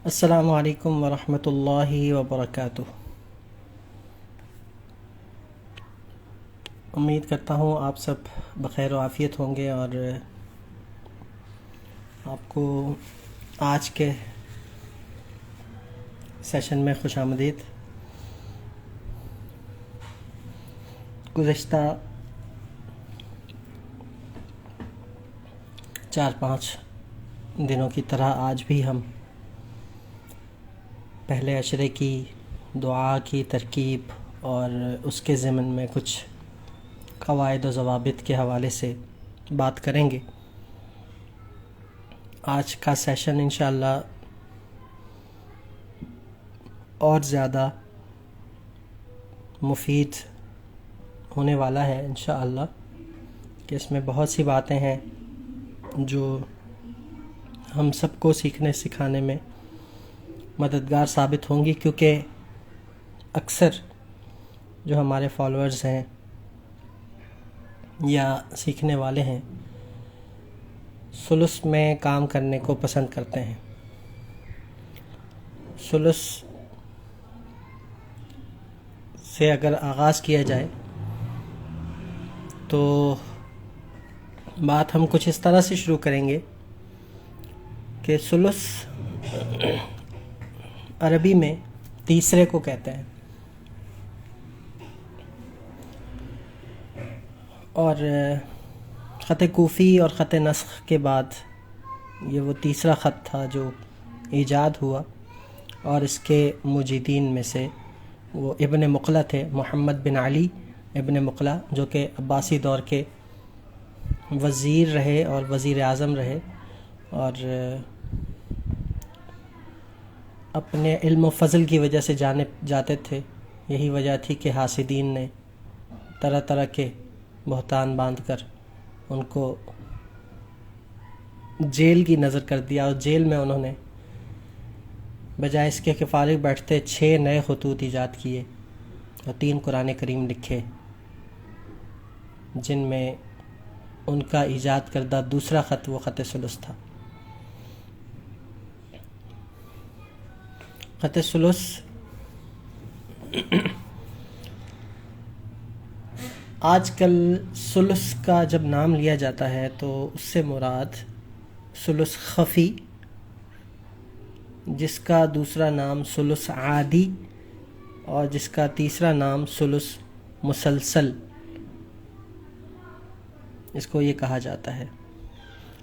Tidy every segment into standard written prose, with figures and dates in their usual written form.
السلام علیکم ورحمۃ اللہ وبرکاتہ۔ امید کرتا ہوں آپ سب بخیر و عافیت ہوں گے، اور آپ کو آج کے سیشن میں خوش آمدید۔ گزشتہ 4-5 دنوں کی طرح آج بھی ہم پہلے عشرے کی دعا کی ترکیب اور اس کے ضمن میں کچھ قواعد و ضوابط کے حوالے سے بات کریں گے۔ آج کا سیشن انشاءاللہ اور زیادہ مفید ہونے والا ہے انشاءاللہ، کہ اس میں بہت سی باتیں ہیں جو ہم سب کو سیکھنے سکھانے میں مددگار ثابت ہوں گی، کیونکہ اکثر جو ہمارے فالوورز ہیں یا سیکھنے والے ہیں ثلث میں کام کرنے کو پسند کرتے ہیں۔ ثلث سے اگر آغاز کیا جائے تو بات ہم کچھ اس طرح سے شروع کریں گے کہ ثلث عربی میں تیسرے کو کہتے ہیں، اور خط کوفی اور خط نسخ کے بعد یہ وہ تیسرا خط تھا جو ایجاد ہوا، اور اس کے مجیدین میں سے وہ ابن مقلہ تھے، محمد بن علی ابن مقلہ، جو کہ عباسی دور کے وزیر رہے اور وزیر اعظم رہے، اور اپنے علم و فضل کی وجہ سے جانے جاتے تھے۔ یہی وجہ تھی کہ حاسدین نے طرح طرح کے بہتان باندھ کر ان کو جیل کی نظر کر دیا، اور جیل میں انہوں نے بجائے اس کے کہ فارغ بیٹھتے 6 نئے خطوط ایجاد کیے اور 3 قرآن کریم لکھے، جن میں ان کا ایجاد کردہ دوسرا خط وہ خط ثلث تھا۔ خط ثلث آج کل ثلث کا جب نام لیا جاتا ہے تو اس سے مراد ثلث خفی، جس کا دوسرا نام ثلث عادی اور جس کا تیسرا نام ثلث مسلسل، اس کو یہ کہا جاتا ہے۔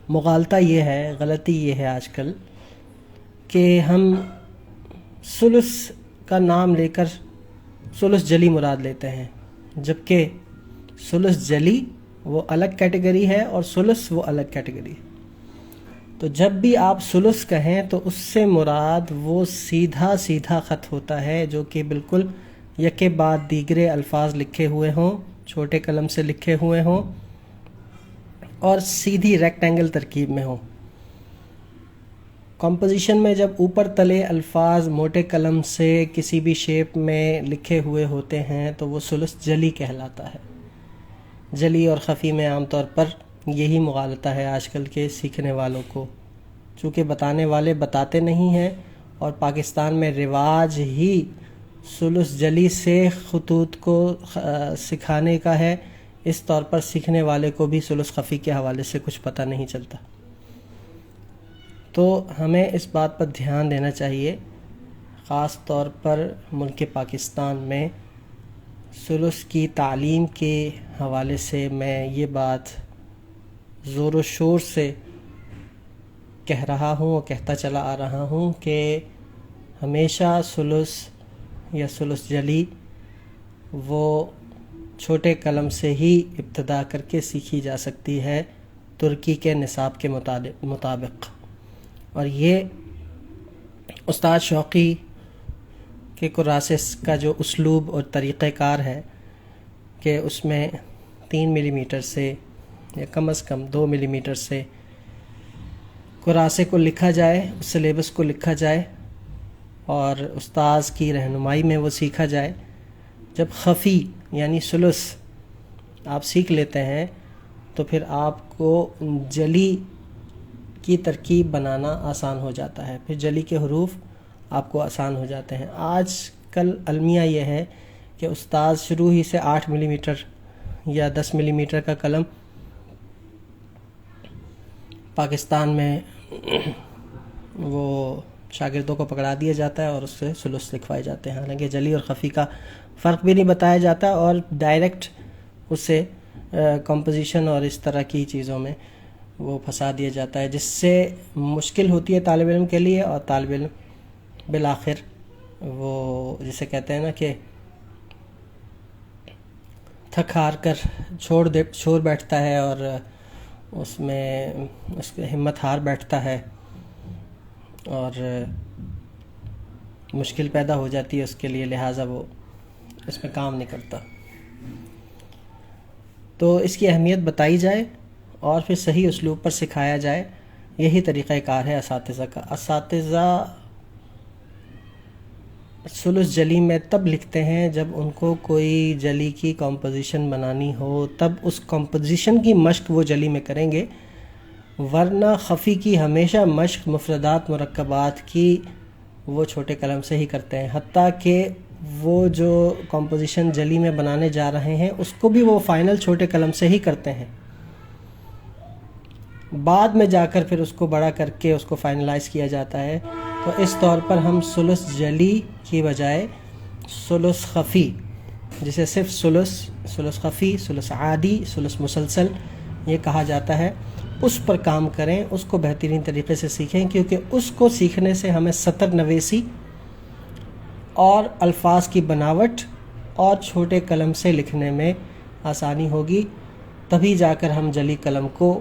مغالطہ یہ ہے، غلطی یہ ہے آج کل کہ ہم ثلث کا نام لے کر ثلث جلی مراد لیتے ہیں، جبکہ ثلث جلی وہ الگ کیٹیگری ہے اور ثلث وہ الگ کیٹیگری ہے۔ تو جب بھی آپ ثلث کہیں تو اس سے مراد وہ سیدھا سیدھا خط ہوتا ہے جو کہ بالکل یکے بعد دیگرے الفاظ لکھے ہوئے ہوں، چھوٹے قلم سے لکھے ہوئے ہوں اور سیدھی ریکٹینگل ترکیب میں ہوں۔ کمپوزیشن میں جب اوپر تلے الفاظ موٹے قلم سے کسی بھی شیپ میں لکھے ہوئے ہوتے ہیں تو وہ ثلث جلی کہلاتا ہے۔ جلی اور خفی میں عام طور پر یہی مغالطہ ہے آج کل کے سیکھنے والوں کو، چونکہ بتانے والے بتاتے نہیں ہیں، اور پاکستان میں رواج ہی ثلث جلی سے خطوط کو سکھانے کا ہے، اس طور پر سیکھنے والے کو بھی ثلث خفی کے حوالے سے کچھ پتہ نہیں چلتا۔ تو ہمیں اس بات پر دھیان دینا چاہیے، خاص طور پر ملک پاکستان میں ثلث کی تعلیم کے حوالے سے میں یہ بات زور و شور سے کہہ رہا ہوں اور کہتا چلا آ رہا ہوں کہ ہمیشہ ثلث یا ثلث جلی وہ چھوٹے قلم سے ہی ابتدا کر کے سیکھی جا سکتی ہے ترکی کے نصاب کے مطابق، اور یہ استاد شوقی کے کراسس کا جو اسلوب اور طریقہ کار ہے کہ اس میں 3 ملی میٹر سے یا کم از کم 2 ملی میٹر سے کراسے کو لکھا جائے، اس سلیبس کو لکھا جائے اور استاذ کی رہنمائی میں وہ سیکھا جائے۔ جب خفی یعنی ثلث آپ سیکھ لیتے ہیں تو پھر آپ کو جلی کی ترکیب بنانا آسان ہو جاتا ہے۔ پھر جلی کے حروف آپ کو آسان ہو جاتے ہیں۔ آج کل المیہ یہ ہے کہ استاد شروع ہی سے 8 ملی میٹر یا 10 ملی میٹر کا قلم پاکستان میں وہ شاگردوں کو پکڑا دیا جاتا ہے اور اس سے ثلث لکھوائے جاتے ہیں، حالانکہ جلی اور خفی کا فرق بھی نہیں بتایا جاتا، اور ڈائریکٹ اس سے کمپوزیشن اور اس طرح کی چیزوں میں وہ پھنسا دیا جاتا ہے، جس سے مشکل ہوتی ہے طالب علم کے لیے، اور طالب علم بالآخر وہ جسے کہتے ہیں نا کہ تھک ہار کر چھوڑ بیٹھتا ہے، اور اس میں اس کی ہمت ہار بیٹھتا ہے اور مشکل پیدا ہو جاتی ہے اس کے لیے، لہٰذا وہ اس میں کام نہیں کرتا۔ تو اس کی اہمیت بتائی جائے اور پھر صحیح اسلوب پر سکھایا جائے، یہی طریقہ کار ہے اساتذہ کا۔ اساتذہ ثلث جلی میں تب لکھتے ہیں جب ان کو کوئی جلی کی کمپوزیشن بنانی ہو، تب اس کمپوزیشن کی مشق وہ جلی میں کریں گے، ورنہ خفی کی ہمیشہ مشق مفردات مرکبات کی وہ چھوٹے قلم سے ہی کرتے ہیں، حتیٰ کہ وہ جو کمپوزیشن جلی میں بنانے جا رہے ہیں اس کو بھی وہ فائنل چھوٹے قلم سے ہی کرتے ہیں، بعد میں جا کر پھر اس کو بڑا کر کے اس کو فائنلائز کیا جاتا ہے۔ تو اس طور پر ہم ثلث جلی کی بجائے ثلث خفی، جسے صرف ثلث خفی، ثلث عادی، ثلث مسلسل یہ کہا جاتا ہے، اس پر کام کریں، اس کو بہترین طریقے سے سیکھیں، کیونکہ اس کو سیکھنے سے ہمیں سطر نویسی اور الفاظ کی بناوٹ اور چھوٹے قلم سے لکھنے میں آسانی ہوگی، تبھی جا کر ہم جلی قلم کو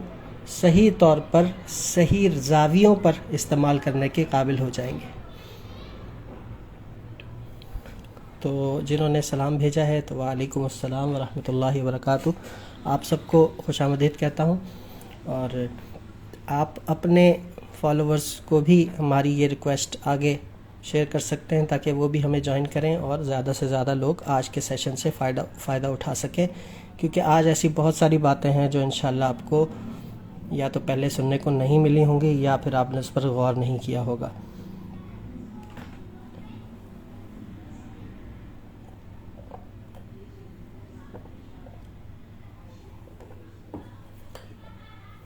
صحیح طور پر صحیح زاویوں پر استعمال کرنے کے قابل ہو جائیں گے۔ تو جنہوں نے سلام بھیجا ہے تو وعلیکم السلام ورحمۃ اللہ وبرکاتہ، آپ سب کو خوش آمدید کہتا ہوں، اور آپ اپنے فالوورز کو بھی ہماری یہ ریکویسٹ آگے شیئر کر سکتے ہیں تاکہ وہ بھی ہمیں جوائن کریں اور زیادہ سے زیادہ لوگ آج کے سیشن سے فائدہ اٹھا سکیں، کیونکہ آج ایسی بہت ساری باتیں ہیں جو انشاءاللہ آپ کو یا تو پہلے سننے کو نہیں ملی ہوں گی یا پھر آپ نے اس پر غور نہیں کیا ہوگا۔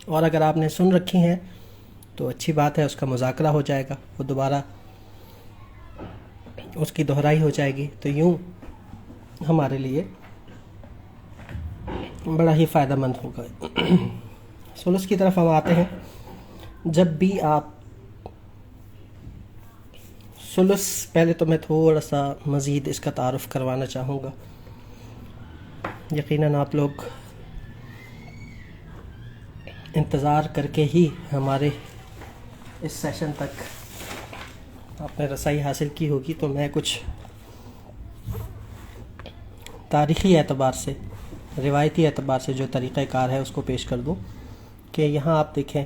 اور اگر آپ نے سن رکھی ہیں تو اچھی بات ہے، اس کا مذاکرہ ہو جائے گا، وہ دوبارہ اس کی دہرائی ہو جائے گی، تو یوں ہمارے لیے بڑا ہی فائدہ مند ہوگا۔ ثلث کی طرف ہم آتے ہیں۔ جب بھی آپ ثلث، پہلے تو میں تھوڑا سا مزید اس کا تعارف کروانا چاہوں گا، یقیناً آپ لوگ انتظار کر کے ہی ہمارے اس سیشن تک آپ نے رسائی حاصل کی ہوگی، تو میں کچھ تاریخی اعتبار سے، روایتی اعتبار سے جو طریقہ کار ہے اس کو پیش کر دوں کہ یہاں آپ دیکھیں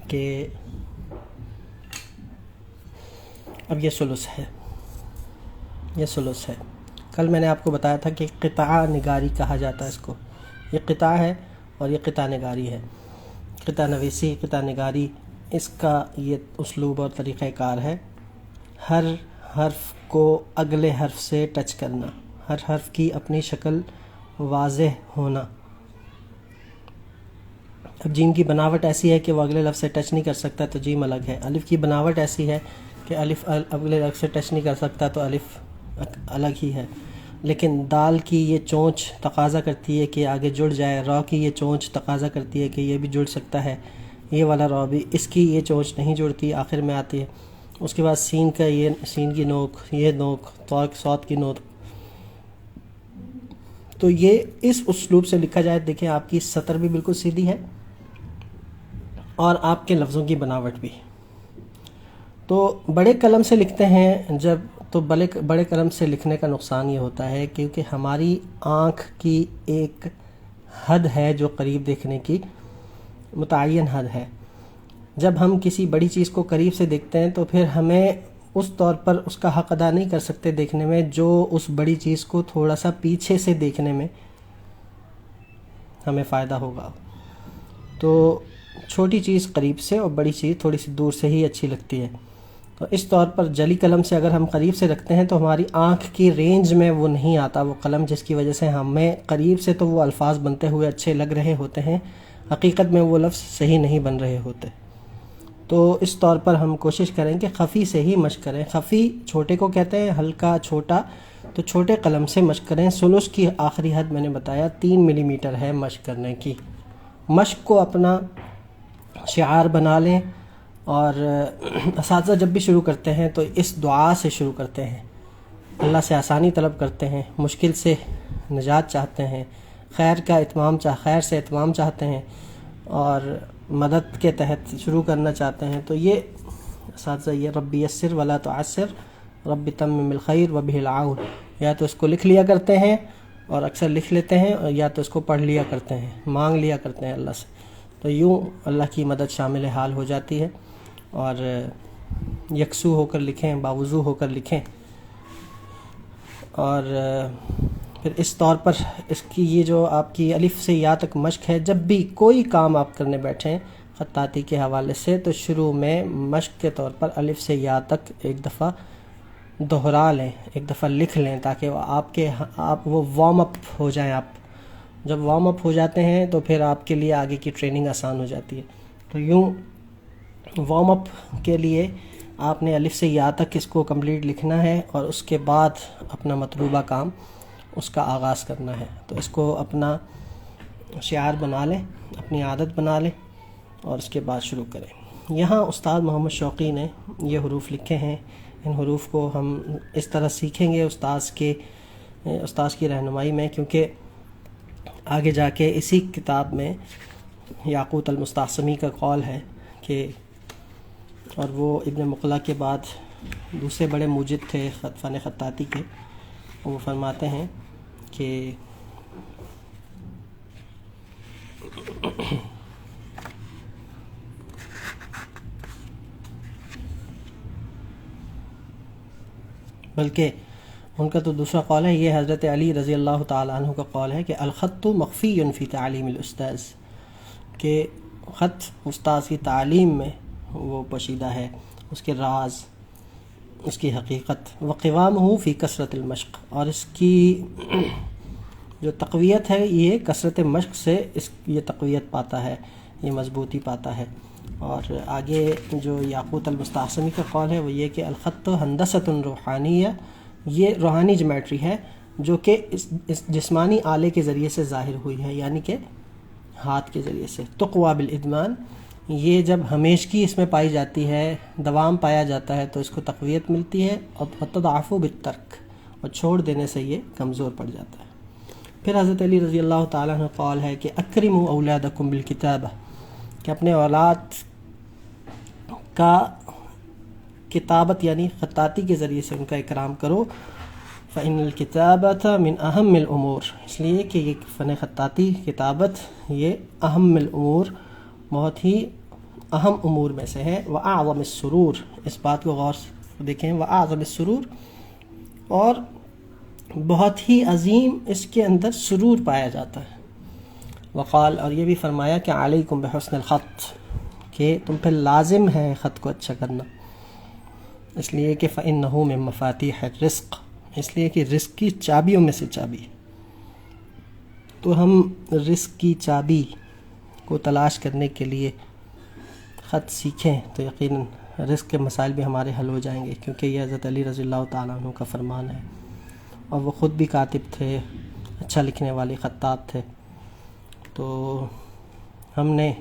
کہ اب یہ ثلث ہے، یہ ثلث ہے۔ کل میں نے آپ کو بتایا تھا کہ قطعہ نگاری کہا جاتا ہے اس کو، یہ قطعہ ہے اور یہ قطعہ نگاری ہے، قطعہ نویسی، قطعہ نگاری، اس کا یہ اسلوب اور طریقہ کار ہے، ہر حرف کو اگلے حرف سے ٹچ کرنا، ہر حرف کی اپنی شکل واضح ہونا۔ اب جیم کی بناوٹ ایسی ہے کہ وہ اگلے لفظ سے ٹچ نہیں کر سکتا تو جیم الگ ہے، الف کی بناوٹ ایسی ہے کہ الف اگلے لفظ سے ٹچ نہیں کر سکتا تو الف الگ ہی ہے، لیکن دال کی یہ چونچ تقاضا کرتی ہے کہ آگے جڑ جائے، را کی یہ چونچ تقاضا کرتی ہے کہ یہ بھی جڑ سکتا ہے، یہ والا را بھی، اس کی یہ چونچ نہیں جڑتی، آخر میں آتی ہے۔ اس کے بعد سین کا یہ، سین کی نوک، یہ نوک، صاد کی نوک، تو یہ اس اسلوب سے لکھا جائے، دیکھیں آپ کی سطر بھی بالکل سیدھی ہے اور آپ کے لفظوں کی بناوٹ بھی۔ تو بڑے قلم سے لکھتے ہیں جب، تو بڑے قلم سے لکھنے کا نقصان یہ ہوتا ہے کیونکہ ہماری آنکھ کی ایک حد ہے جو قریب دیکھنے کی متعین حد ہے، جب ہم کسی بڑی چیز کو قریب سے دیکھتے ہیں تو پھر ہمیں اس طور پر اس کا حق ادا نہیں کر سکتے دیکھنے میں جو اس بڑی چیز کو تھوڑا سا پیچھے سے دیکھنے میں ہمیں فائدہ ہوگا۔ تو چھوٹی چیز قریب سے اور بڑی چیز تھوڑی سی دور سے ہی اچھی لگتی ہے. تو اس طور پر جلی قلم سے اگر ہم قریب سے رکھتے ہیں تو ہماری آنکھ کی رینج میں وہ نہیں آتا وہ قلم، جس کی وجہ سے ہمیں قریب سے تو وہ الفاظ بنتے ہوئے اچھے لگ رہے ہوتے ہیں، حقیقت میں وہ لفظ صحیح نہیں بن رہے ہوتے. تو اس طور پر ہم کوشش کریں کہ خفی سے ہی مشق کریں. خفی چھوٹے کو کہتے ہیں، ہلکا چھوٹا، تو چھوٹے قلم سے مشق کریں. ثلث کی آخری حد میں نے بتایا 3 ملی میٹر ہے مشق کرنے کی. مشق کو اپنا شعار بنا لیں، اور اساتذہ جب بھی شروع کرتے ہیں تو اس دعا سے شروع کرتے ہیں، اللہ سے آسانی طلب کرتے ہیں، مشکل سے نجات چاہتے ہیں، خیر سے اتمام چاہتے ہیں، اور مدد کے تحت شروع کرنا چاہتے ہیں. تو یہ اساتذہ یہ رب یسر ولا تعسر رب تمم الخیر وبہ العون، یا تو اس کو لکھ لیا کرتے ہیں اور اکثر لکھ لیتے ہیں، اور یا تو اس کو پڑھ لیا کرتے ہیں، مانگ لیا کرتے ہیں اللہ سے. تو یوں اللہ کی مدد شامل حال ہو جاتی ہے. اور یکسو ہو کر لکھیں، باوضو ہو کر لکھیں. اور پھر اس طور پر اس کی یہ جو آپ کی الف سے یا تک مشق ہے، جب بھی کوئی کام آپ کرنے بیٹھیں خطاطی کے حوالے سے، تو شروع میں مشق کے طور پر الف سے یا تک ایک دفعہ دہرا لیں، ایک دفعہ لکھ لیں، تاکہ آپ وہ وارم اپ ہو جائیں. آپ جب وارم اپ ہو جاتے ہیں تو پھر آپ کے لیے آگے کی ٹریننگ آسان ہو جاتی ہے. تو یوں وارم اپ کے لیے آپ نے الف سے یا تک اس کو کمپلیٹ لکھنا ہے، اور اس کے بعد اپنا مطلوبہ کام اس کا آغاز کرنا ہے. تو اس کو اپنا شعار بنا لیں، اپنی عادت بنا لیں، اور اس کے بعد شروع کریں. یہاں استاد محمد شوقی نے یہ حروف لکھے ہیں. ان حروف کو ہم اس طرح سیکھیں گے استاذ کی رہنمائی میں، کیونکہ آگے جا کے اسی کتاب میں یاقوت المستعصمی کا قول ہے کہ، اور وہ ابن مقلہ کے بعد دوسرے بڑے موجد تھے فن خطاطی کے، وہ فرماتے ہیں کہ بلکہ ان کا تو دوسرا قول ہے، یہ حضرت علی رضی اللہ تعالیٰ عنہ کا قول ہے کہ الخط مخفی فی تعلیم الاستاذ، کہ خط استاذ کی تعلیم میں وہ پوشیدہ ہے، اس کے راز، اس کی حقیقت. وقوامہ فی کثرت المشق، اور اس کی جو تقویت ہے یہ کثرت مشق سے یہ تقویت پاتا ہے، یہ مضبوطی پاتا ہے. اور آگے جو یاقوت المستعصمی کا قول ہے وہ یہ کہ الخط ہندست روحانیہ، یہ روحانی جیومیٹری ہے جو کہ اس جسمانی آلے کے ذریعے سے ظاہر ہوئی ہے، یعنی کہ ہاتھ کے ذریعے سے. تقویٰ بالادمان، یہ جب ہمیشگی اس میں پائی جاتی ہے، دوام پایا جاتا ہے، تو اس کو تقویت ملتی ہے. اور تضعف بالترک، اور چھوڑ دینے سے یہ کمزور پڑ جاتا ہے. پھر حضرت علی رضی اللہ تعالیٰ عنہ قول ہے کہ اکرموا اولادکم بالکتابہ، کہ اپنے اولاد کا کتابت یعنی خطاطی کے ذریعے سے ان کا اکرام کرو. فإن الکتابۃ من اہم الامور، اس لیے کہ یہ فن خطاطی کتابت یہ اہم الامور، بہت ہی اہم امور میں سے ہے. وأعظم السرور، اس بات کو غور سے دیکھیں، وأعظم السرور، اور بہت ہی عظیم اس کے اندر سرور پایا جاتا ہے. وقال، اور یہ بھی فرمایا کہ علیکم بحسن الخط، کہ تم پہ لازم ہے خط کو اچھا کرنا، اس لیے کہ فإنہ من مفاتیح الرزق، اس لیے کہ رزق کی چابیوں میں سے چابی. تو ہم رزق کی چابی کو تلاش کرنے کے لیے خط سیکھیں تو یقیناً رزق کے مسائل بھی ہمارے حل ہو جائیں گے، کیونکہ یہ حضرت علی رضی اللہ تعالیٰ عنہ کا فرمان ہے، اور وہ خود بھی کاتب تھے، اچھا لکھنے والے خطاط تھے. تو ہم نے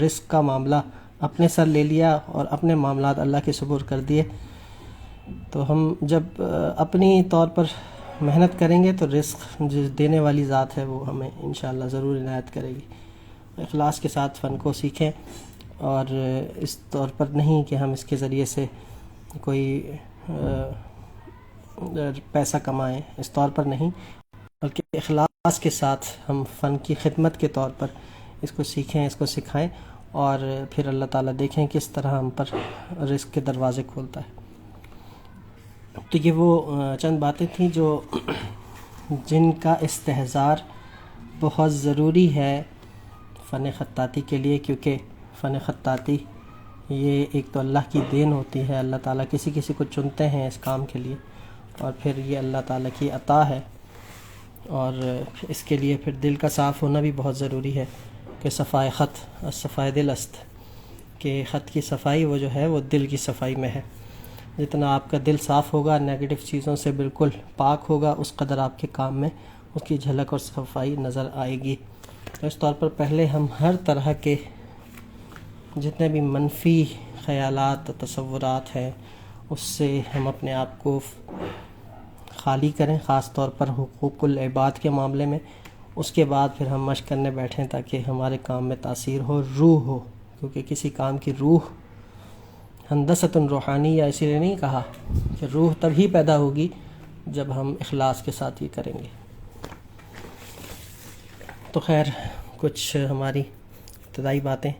رزق کا معاملہ اپنے سر لے لیا اور اپنے معاملات اللہ کے سپرد کر دیے. تو ہم جب اپنی طور پر محنت کریں گے تو رزق جو دینے والی ذات ہے وہ ہمیں انشاءاللہ ضرور عنایت کرے گی. اخلاص کے ساتھ فن کو سیکھیں، اور اس طور پر نہیں کہ ہم اس کے ذریعے سے کوئی پیسہ کمائیں، اس طور پر نہیں، بلکہ اخلاص کے ساتھ ہم فن کی خدمت کے طور پر اس کو سیکھیں، اس کو سکھائیں، اور پھر اللہ تعالیٰ دیکھیں کس طرح ہم پر رزق کے دروازے کھولتا ہے. تو یہ وہ چند باتیں تھیں جن کا استحضار بہت ضروری ہے فن خطاطی کے لیے، کیونکہ فن خطاطی یہ ایک تو اللہ کی دین ہوتی ہے. اللہ تعالیٰ کسی کسی کو چنتے ہیں اس کام کے لیے، اور پھر یہ اللہ تعالیٰ کی عطا ہے. اور اس کے لیے پھر دل کا صاف ہونا بھی بہت ضروری ہے کہ صفائے خط صفائے دل است، کہ خط کی صفائی وہ جو ہے وہ دل کی صفائی میں ہے. جتنا آپ کا دل صاف ہوگا، نیگیٹو چیزوں سے بالکل پاک ہوگا، اس قدر آپ کے کام میں اس کی جھلک اور صفائی نظر آئے گی. تو اس طور پر پہلے ہم ہر طرح کے جتنے بھی منفی خیالات تصورات ہیں اس سے ہم اپنے آپ کو خالی کریں، خاص طور پر حقوق العباد کے معاملے میں. اس کے بعد پھر ہم مشق کرنے بیٹھیں تاکہ ہمارے کام میں تاثیر ہو، روح ہو، کیونکہ کسی کام کی روح ہندست روحانی، یا اسی لیے نہیں کہا کہ روح تب ہی پیدا ہوگی جب ہم اخلاص کے ساتھ یہ کریں گے. تو خیر، کچھ ہماری ابتدائی باتیں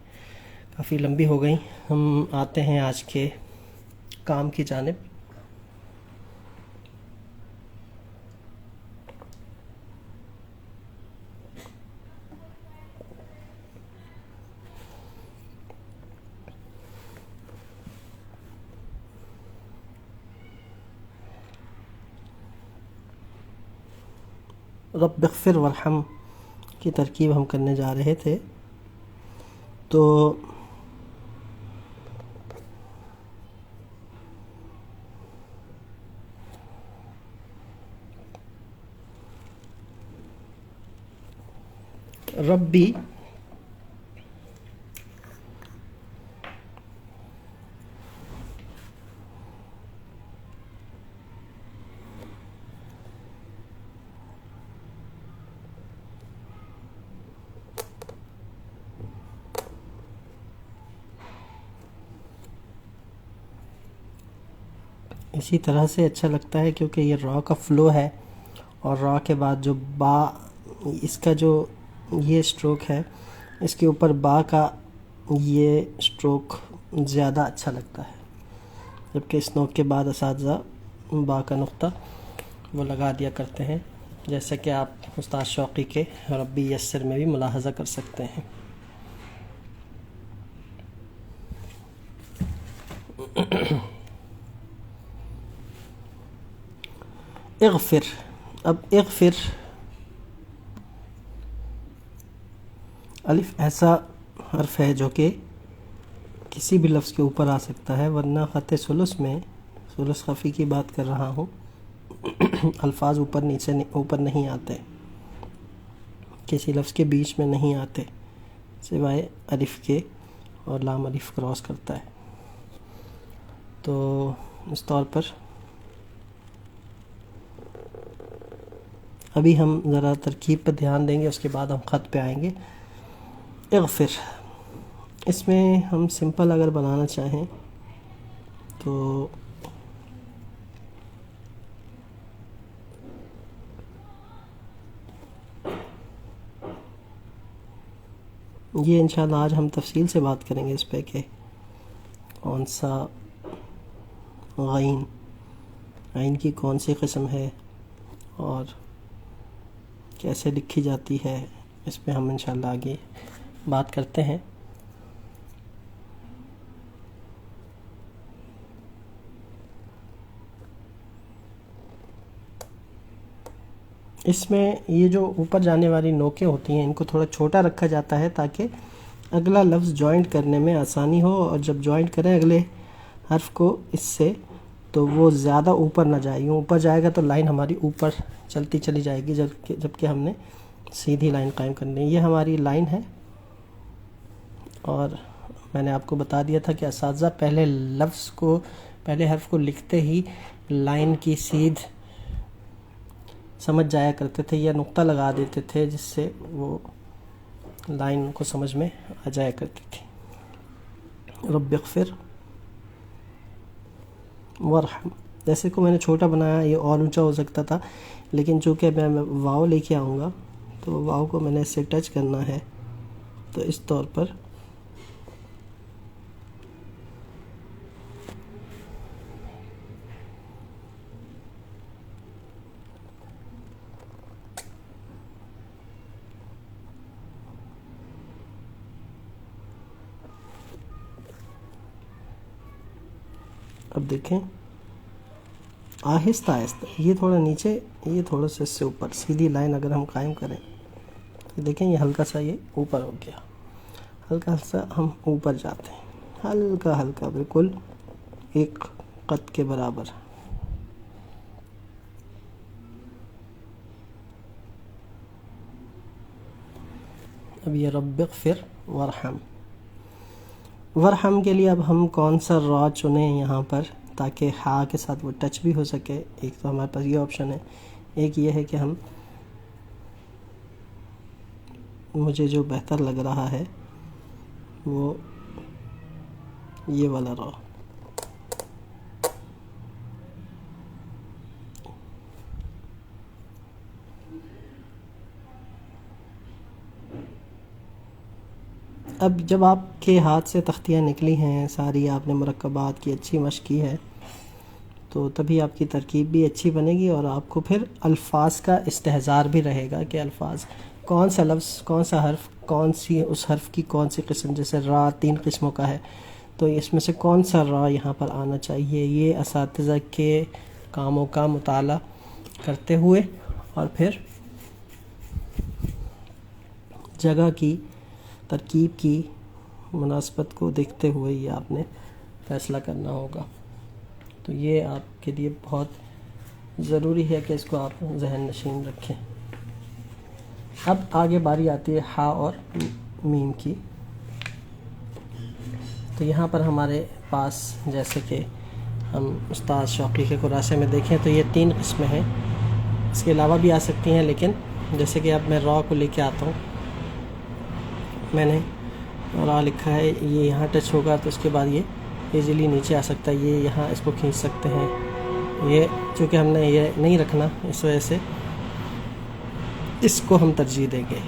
کافی لمبی ہو گئیں. ہم آتے ہیں آج کے کام کی جانب. رب اغفر وارحم کی ترکیب ہم کرنے جا رہے تھے. تو ربی اسی طرح سے اچھا لگتا ہے کیونکہ یہ را کا فلو ہے، اور را کے بعد جو با، اس کا جو یہ سٹروک ہے، اس کے اوپر با کا یہ سٹروک زیادہ اچھا لگتا ہے، جبکہ اس نوک کے بعد اساتذہ با کا نقطہ وہ لگا دیا کرتے ہیں، جیسا کہ آپ استاد شوقی کے ربی یسر میں بھی ملاحظہ کر سکتے ہیں. اغفر، اب اغفر الف ایسا حرف ہے جو کہ کسی بھی لفظ کے اوپر آ سکتا ہے، ورنہ خط ثلث میں، ثلث خفی کی بات کر رہا ہوں، الفاظ اوپر نیچے اوپر نہیں آتے، کسی لفظ کے بیچ میں نہیں آتے سوائے الف کے، اور لام الف کراس کرتا ہے. تو اس طور پر ابھی ہم ذرا ترکیب پر دھیان دیں گے، اس کے بعد ہم خط پہ آئیں گے. اغفر، اس میں ہم سمپل اگر بنانا چاہیں تو یہ انشاءاللہ آج ہم تفصیل سے بات کریں گے اس پہ کہ کون سا غین کی کون سی قسم ہے اور کیسے لکھی جاتی ہے، اس پہ ہم انشاءاللہ آگے بات کرتے ہیں. اس میں یہ جو اوپر جانے والی نوکیں ہوتی ہیں ان کو تھوڑا چھوٹا رکھا جاتا ہے تاکہ اگلا لفظ جوائنٹ کرنے میں آسانی ہو، اور جب جوائنٹ کریں اگلے حرف کو اس سے تو وہ زیادہ اوپر نہ جائے. یوں اوپر جائے گا تو لائن ہماری اوپر چلتی چلی جائے گی، جبکہ ہم نے سیدھی لائن قائم کرنی ہے. یہ ہماری لائن ہے، اور میں نے آپ کو بتا دیا تھا کہ اساتذہ پہلے حرف کو لکھتے ہی لائن کی سیدھ سمجھ جایا کرتے تھے، یا نقطہ لگا دیتے تھے جس سے وہ لائن کو سمجھ میں آ جایا کرتی تھی. رب اغفر وارحم، جیسے کو میں نے چھوٹا بنایا، یہ اور اونچا ہو سکتا تھا، لیکن چونکہ میں واو لے کے آؤں گا تو واو کو میں نے اس سے ٹچ کرنا ہے، تو اس طور پر اب دیکھیں آہستہ آہستہ یہ تھوڑا نیچے، یہ تھوڑا سا اس سے اوپر، سیدھی لائن اگر ہم قائم کریں تو دیکھیں یہ ہلکا سا یہ اوپر ہو گیا، ہلکا سا ہم اوپر جاتے ہیں، ہلکا ہلکا بالکل ایک قد کے برابر۔ اب یہ رب اغفر ورحم، ورحم کے لیے اب ہم کون سا را چنیں یہاں پر تاکہ ہا کے ساتھ وہ ٹچ بھی ہو سکے؟ ایک تو ہمارے پاس یہ آپشن ہے، ایک یہ ہے کہ ہم، مجھے جو بہتر لگ رہا ہے وہ یہ والا را۔ اب جب آپ کے ہاتھ سے تختیاں نکلی ہیں ساری، آپ نے مرکبات کی اچھی مشق کی ہے، تو تبھی آپ کی ترکیب بھی اچھی بنے گی، اور آپ کو پھر الفاظ کا استحضار بھی رہے گا کہ الفاظ کون سا لفظ، کون سا حرف، کون سی اس حرف کی کون سی قسم، جیسے را 3 قسموں کا ہے تو اس میں سے کون سا را یہاں پر آنا چاہیے۔ یہ اساتذہ کے کاموں کا مطالعہ کرتے ہوئے اور پھر جگہ کی، ترکیب کی مناسبت کو دیکھتے ہوئے یہ آپ نے فیصلہ کرنا ہوگا۔ تو یہ آپ کے لیے بہت ضروری ہے کہ اس کو آپ ذہن نشین رکھیں۔ اب آگے باری آتی ہے ہا اور میم کی۔ تو یہاں پر ہمارے پاس جیسے کہ ہم استاد شوقی کے خلاصے میں دیکھیں تو یہ 3 قسمیں ہیں، اس کے علاوہ بھی آ سکتی ہیں، لیکن جیسے کہ اب میں را کو لے کے آتا ہوں، میں نے را لکھا ہے، یہ یہاں ٹچ ہوگا تو اس کے بعد یہ ایزیلی نیچے آ سکتا ہے، یہ یہاں اس کو کھینچ سکتے ہیں۔ یہ چونکہ ہم نے یہ نہیں رکھنا، اس وجہ سے اس کو ہم ترجیح دیں گے۔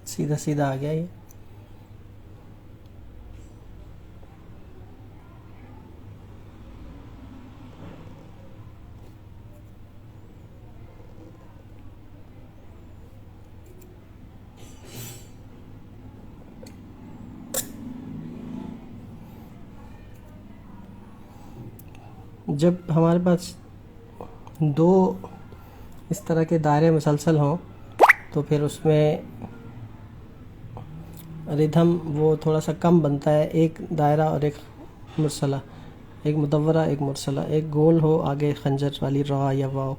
سیدھا سیدھا آ گیا یہ۔ جب ہمارے پاس 2 اس طرح کے دائرے مسلسل ہوں تو پھر اس میں ردھم وہ تھوڑا سا کم بنتا ہے، ایک دائرہ اور ایک مرسلہ، ایک مدورہ ایک مرسلہ، ایک گول ہو آگے خنجر والی را یا واو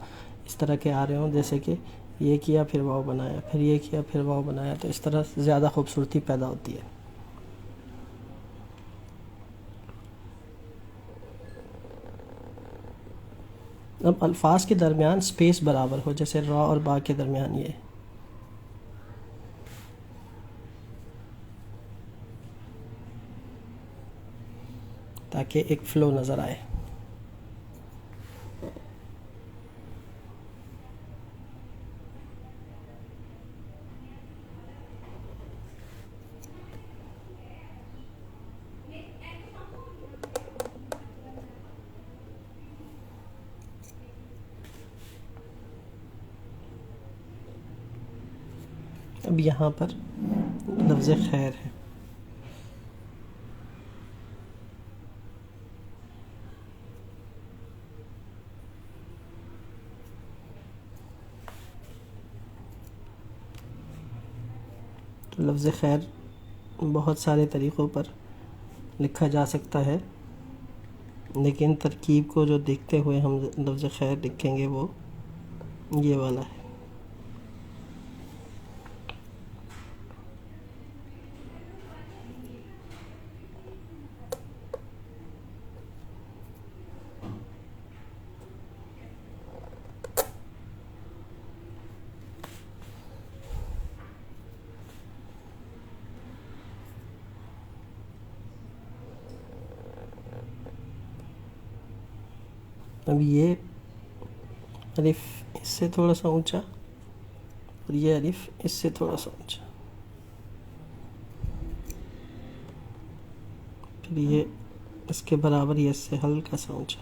اس طرح کے آ رہے ہوں، جیسے کہ یہ کیا پھر واو بنایا، پھر یہ کیا پھر واو بنایا، تو اس طرح زیادہ خوبصورتی پیدا ہوتی ہے۔ اب الفاظ کے درمیان سپیس برابر ہو، جیسے را اور با کے درمیان یہ، تاکہ ایک فلو نظر آئے۔ اب یہاں پر لفظ خیر ہے، تو لفظ خیر بہت سارے طریقوں پر لکھا جا سکتا ہے، لیکن ترکیب کو جو دیکھتے ہوئے ہم لفظ خیر لکھیں گے وہ یہ والا ہے۔ اب یہ الف اس سے تھوڑا سا اونچا اور یہ الف اس سے تھوڑا سا اونچا، پھر یہ اس کے برابر، یہ اس سے ہلکا سا اونچا۔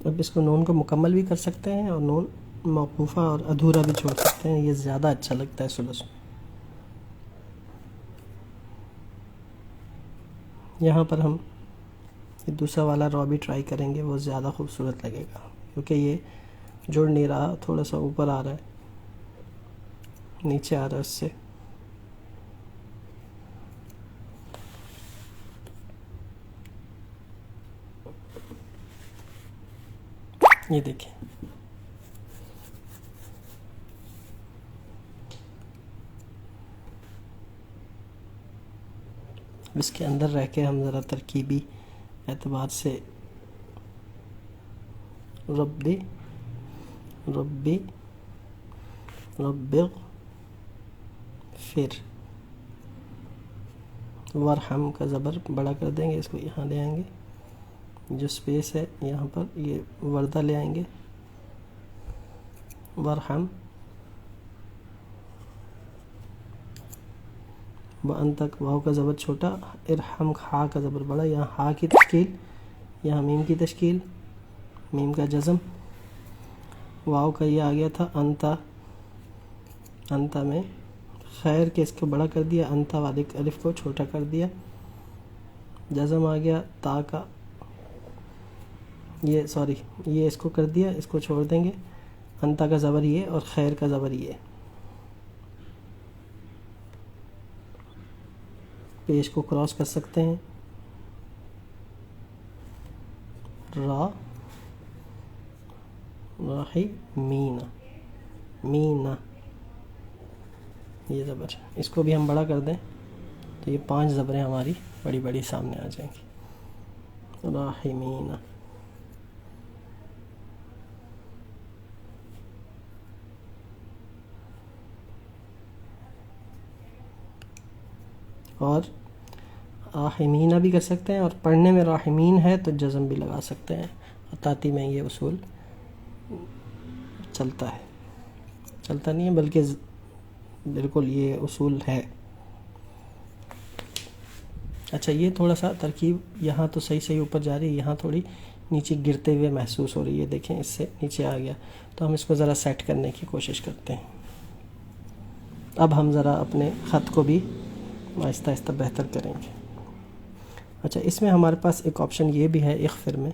اب اس کو نون کو مکمل بھی کر سکتے ہیں اور نون موقوفہ اور ادھورا بھی چھوڑ سکتے ہیں، یہ زیادہ اچھا لگتا ہے ثلث میں۔ یہاں پر ہم یہ دوسرا والا را بھی ٹرائی کریں گے، وہ زیادہ خوبصورت لگے گا کیونکہ یہ جڑ نہیں رہا، تھوڑا سا اوپر آ رہا ہے، نیچے آ رہا ہے اس سے۔ یہ دیکھیں، اس کے اندر رہ کے ہم ذرا ترکیبی اعتبار سے ربی ربی ربغ پھر ورحم کا زبر بڑا کر دیں گے، اس کو یہاں لے آئیں گے، جو سپیس ہے یہاں پر یہ وردہ لے آئیں گے، ورحم وان تک واو کا زبر چھوٹا، ارحم ہا کا زبر بڑا، یہاں ہا کی تشکیل، یہاں میم کی تشکیل، میم کا جزم، واو کا یہ آ گیا تھا انتا، انتا میں خیر کے اس کو بڑا کر دیا، انتا والے الف کو چھوٹا کر دیا، جزم آ گیا تا کا، یہ اس کو کر دیا، اس کو چھوڑ دیں گے، انتا کا زبر یہ اور خیر کا زبر یہ، پیش کو کراس کر سکتے ہیں، را راہی مینا مینا، یہ زبر اس کو بھی ہم بڑا کر دیں تو یہ 5 زبریں ہماری بڑی بڑی سامنے آ جائیں گی، راحمین۔ اور راحمینہ بھی کر سکتے ہیں، اور پڑھنے میں راحمین ہے تو جزم بھی لگا سکتے ہیں، عطاتی میں یہ اصول چلتا ہے، چلتا نہیں ہے بلکہ بالکل یہ اصول ہے۔ اچھا، یہ تھوڑا سا ترکیب یہاں تو صحیح اوپر جا رہی ہے، یہاں تھوڑی نیچے گرتے ہوئے محسوس ہو رہی ہے، دیکھیں اس سے نیچے آ گیا، تو ہم اس کو ذرا سیٹ کرنے کی کوشش کرتے ہیں۔ اب ہم ذرا اپنے خط کو بھی آہستہ آہستہ بہتر کریں گے۔ اچھا، اس میں ہمارے پاس ایک آپشن یہ بھی ہے اخفر میں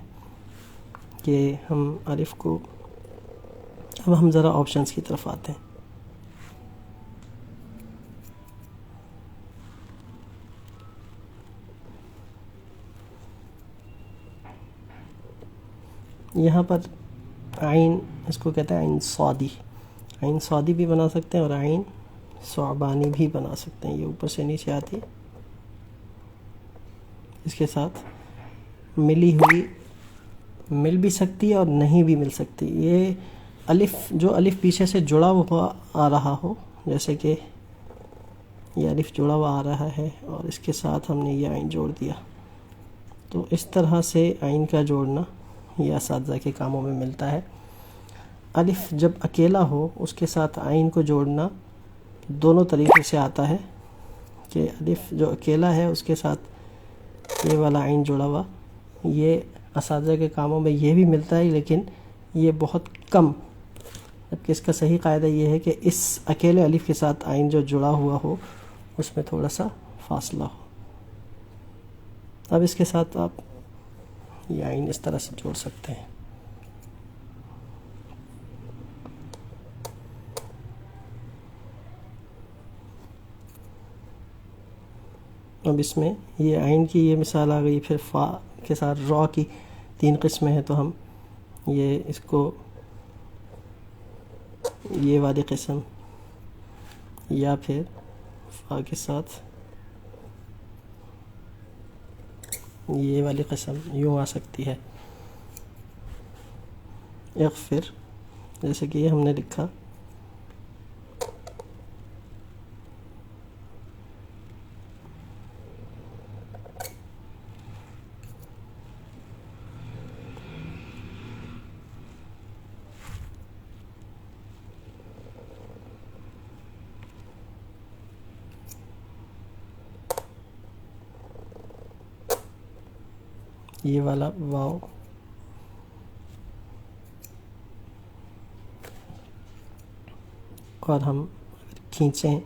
کہ ہم الف کو، اب ہم ذرا آپشنز کی طرف آتے ہیں۔ یہاں پر عین، اس کو کہتے ہیں عین صادی، عین سعودی بھی بنا سکتے ہیں اور عین صعبانی بھی بنا سکتے ہیں. یہ اوپر سے نیچے آتی ہے, اس کے ساتھ ملی ہوئی مل بھی سکتی ہے اور نہیں بھی مل سکتی. یہ الف, جو الف پیچھے سے جڑا ہوا آ رہا ہو, جیسے کہ یہ الف جڑا ہوا آ رہا ہے اور اس کے ساتھ ہم نے یہ عین جوڑ دیا, تو اس طرح سے عین کا جوڑنا یہ اساتذہ کے کاموں میں ملتا ہے. الف جب اکیلا ہو اس کے ساتھ عین کو جوڑنا دونوں طریقے سے آتا ہے, کہ الف جو اکیلا ہے اس کے ساتھ یہ والا عین جڑا ہوا, یہ اساتذہ کے کاموں میں یہ بھی ملتا ہے لیکن یہ بہت کم, جبکہ اس کا صحیح قاعدہ یہ ہے کہ اس اکیلے الف کے ساتھ عین جو جڑا ہوا ہو اس میں تھوڑا سا فاصلہ ہو. اب اس کے ساتھ آپ یہ عین اس طرح سے جوڑ سکتے ہیں. اب اس میں یہ عین کی یہ مثال آ گئی, پھر فا کے ساتھ را کی 3 قسمیں ہیں, تو ہم یہ اس کو یہ والی قسم یا پھر فا کے ساتھ یہ والی قسم یوں آ سکتی ہے. اغفر, جیسے کہ یہ ہم نے لکھا, یہ والا واو, اور ہم اگر کھینچیں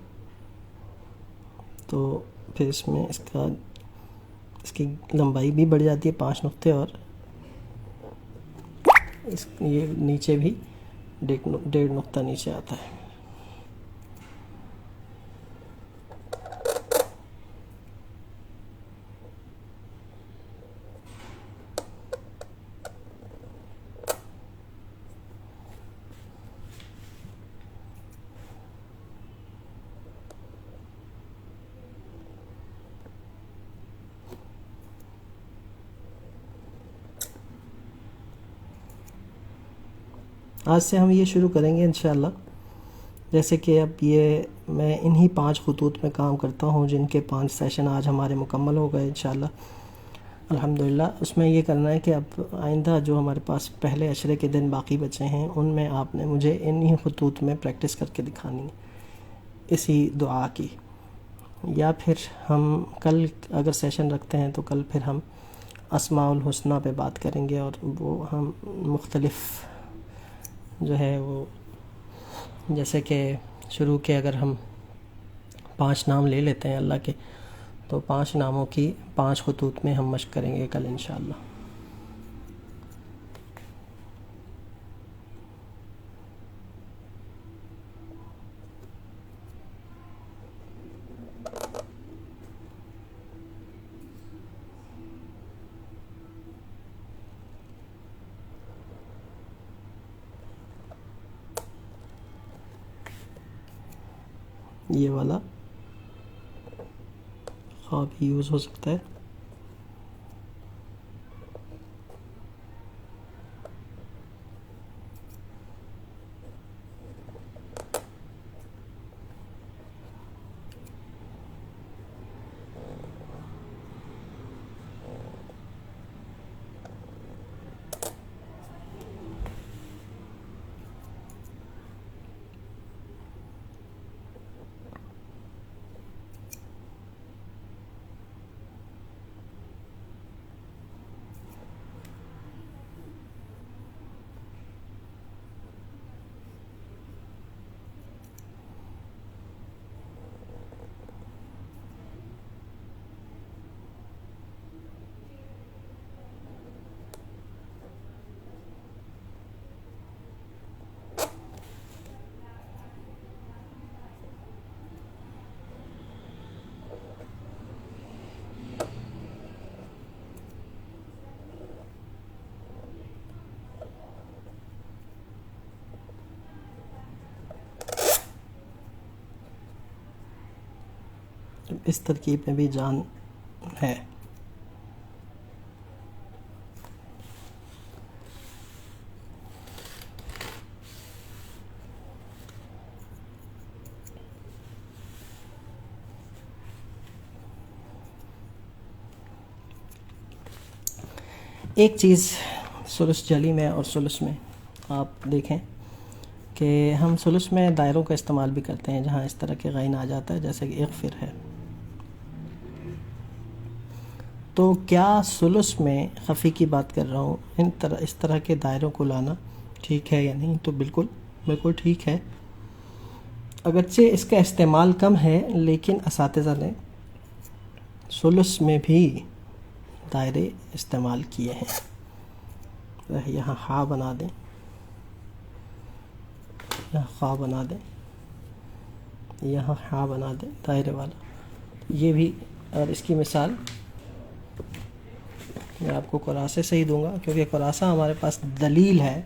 تو پھر اس میں اس کی لمبائی بھی بڑھ جاتی ہے 5 نقطے, اور یہ نیچے بھی 1.5 نقطہ نیچے آتا ہے. آج سے ہم یہ شروع کریں گے انشاءاللہ. جیسے کہ اب یہ میں انہی 5 خطوط میں کام کرتا ہوں, جن کے 5 سیشن آج ہمارے مکمل ہو گئے انشاءاللہ الحمدللہ. اس میں یہ کرنا ہے کہ اب آئندہ جو ہمارے پاس پہلے عشرے کے دن باقی بچے ہیں ان میں آپ نے مجھے انہی خطوط میں پریکٹس کر کے دکھانی ہے اسی دعا کی. یا پھر ہم کل اگر سیشن رکھتے ہیں تو کل پھر ہم اسماء الحسنہ پہ بات کریں گے, اور وہ ہم مختلف جو ہے وہ, جیسے کہ شروع کے اگر ہم 5 نام لے لیتے ہیں اللہ کے, تو 5 ناموں کی 5 خطوط میں ہم مشق کریں گے کل انشاءاللہ. یہ والا خواہ بھی یوز ہو سکتا ہے. اس ترکیب میں بھی جان ہے۔ ایک چیز ثلث جلی میں اور ثلث میں آپ دیکھیں کہ ہم ثلث میں دائروں کا استعمال بھی کرتے ہیں، جہاں اس طرح کے غین آ جاتا ہے، جیسے کہ اغفر ہے۔ تو کیا ثلث میں خفی کی بات کر رہا ہوں، اس طرح کے دائروں کو لانا ٹھیک ہے یا نہیں؟ تو بالکل ٹھیک ہے، اگرچہ اس کا استعمال کم ہے، لیکن اساتذہ نے ثلث میں بھی دائرے استعمال کیے ہیں۔ یہاں ہا بنا دیں، یہاں خا بنا دیں، یہاں ہا بنا دیں دائرے والا۔ یہ بھی، اور اس کی مثال میں آپ کو قراسے سے ہی دوں گا، کیونکہ قراسہ ہمارے پاس دلیل ہے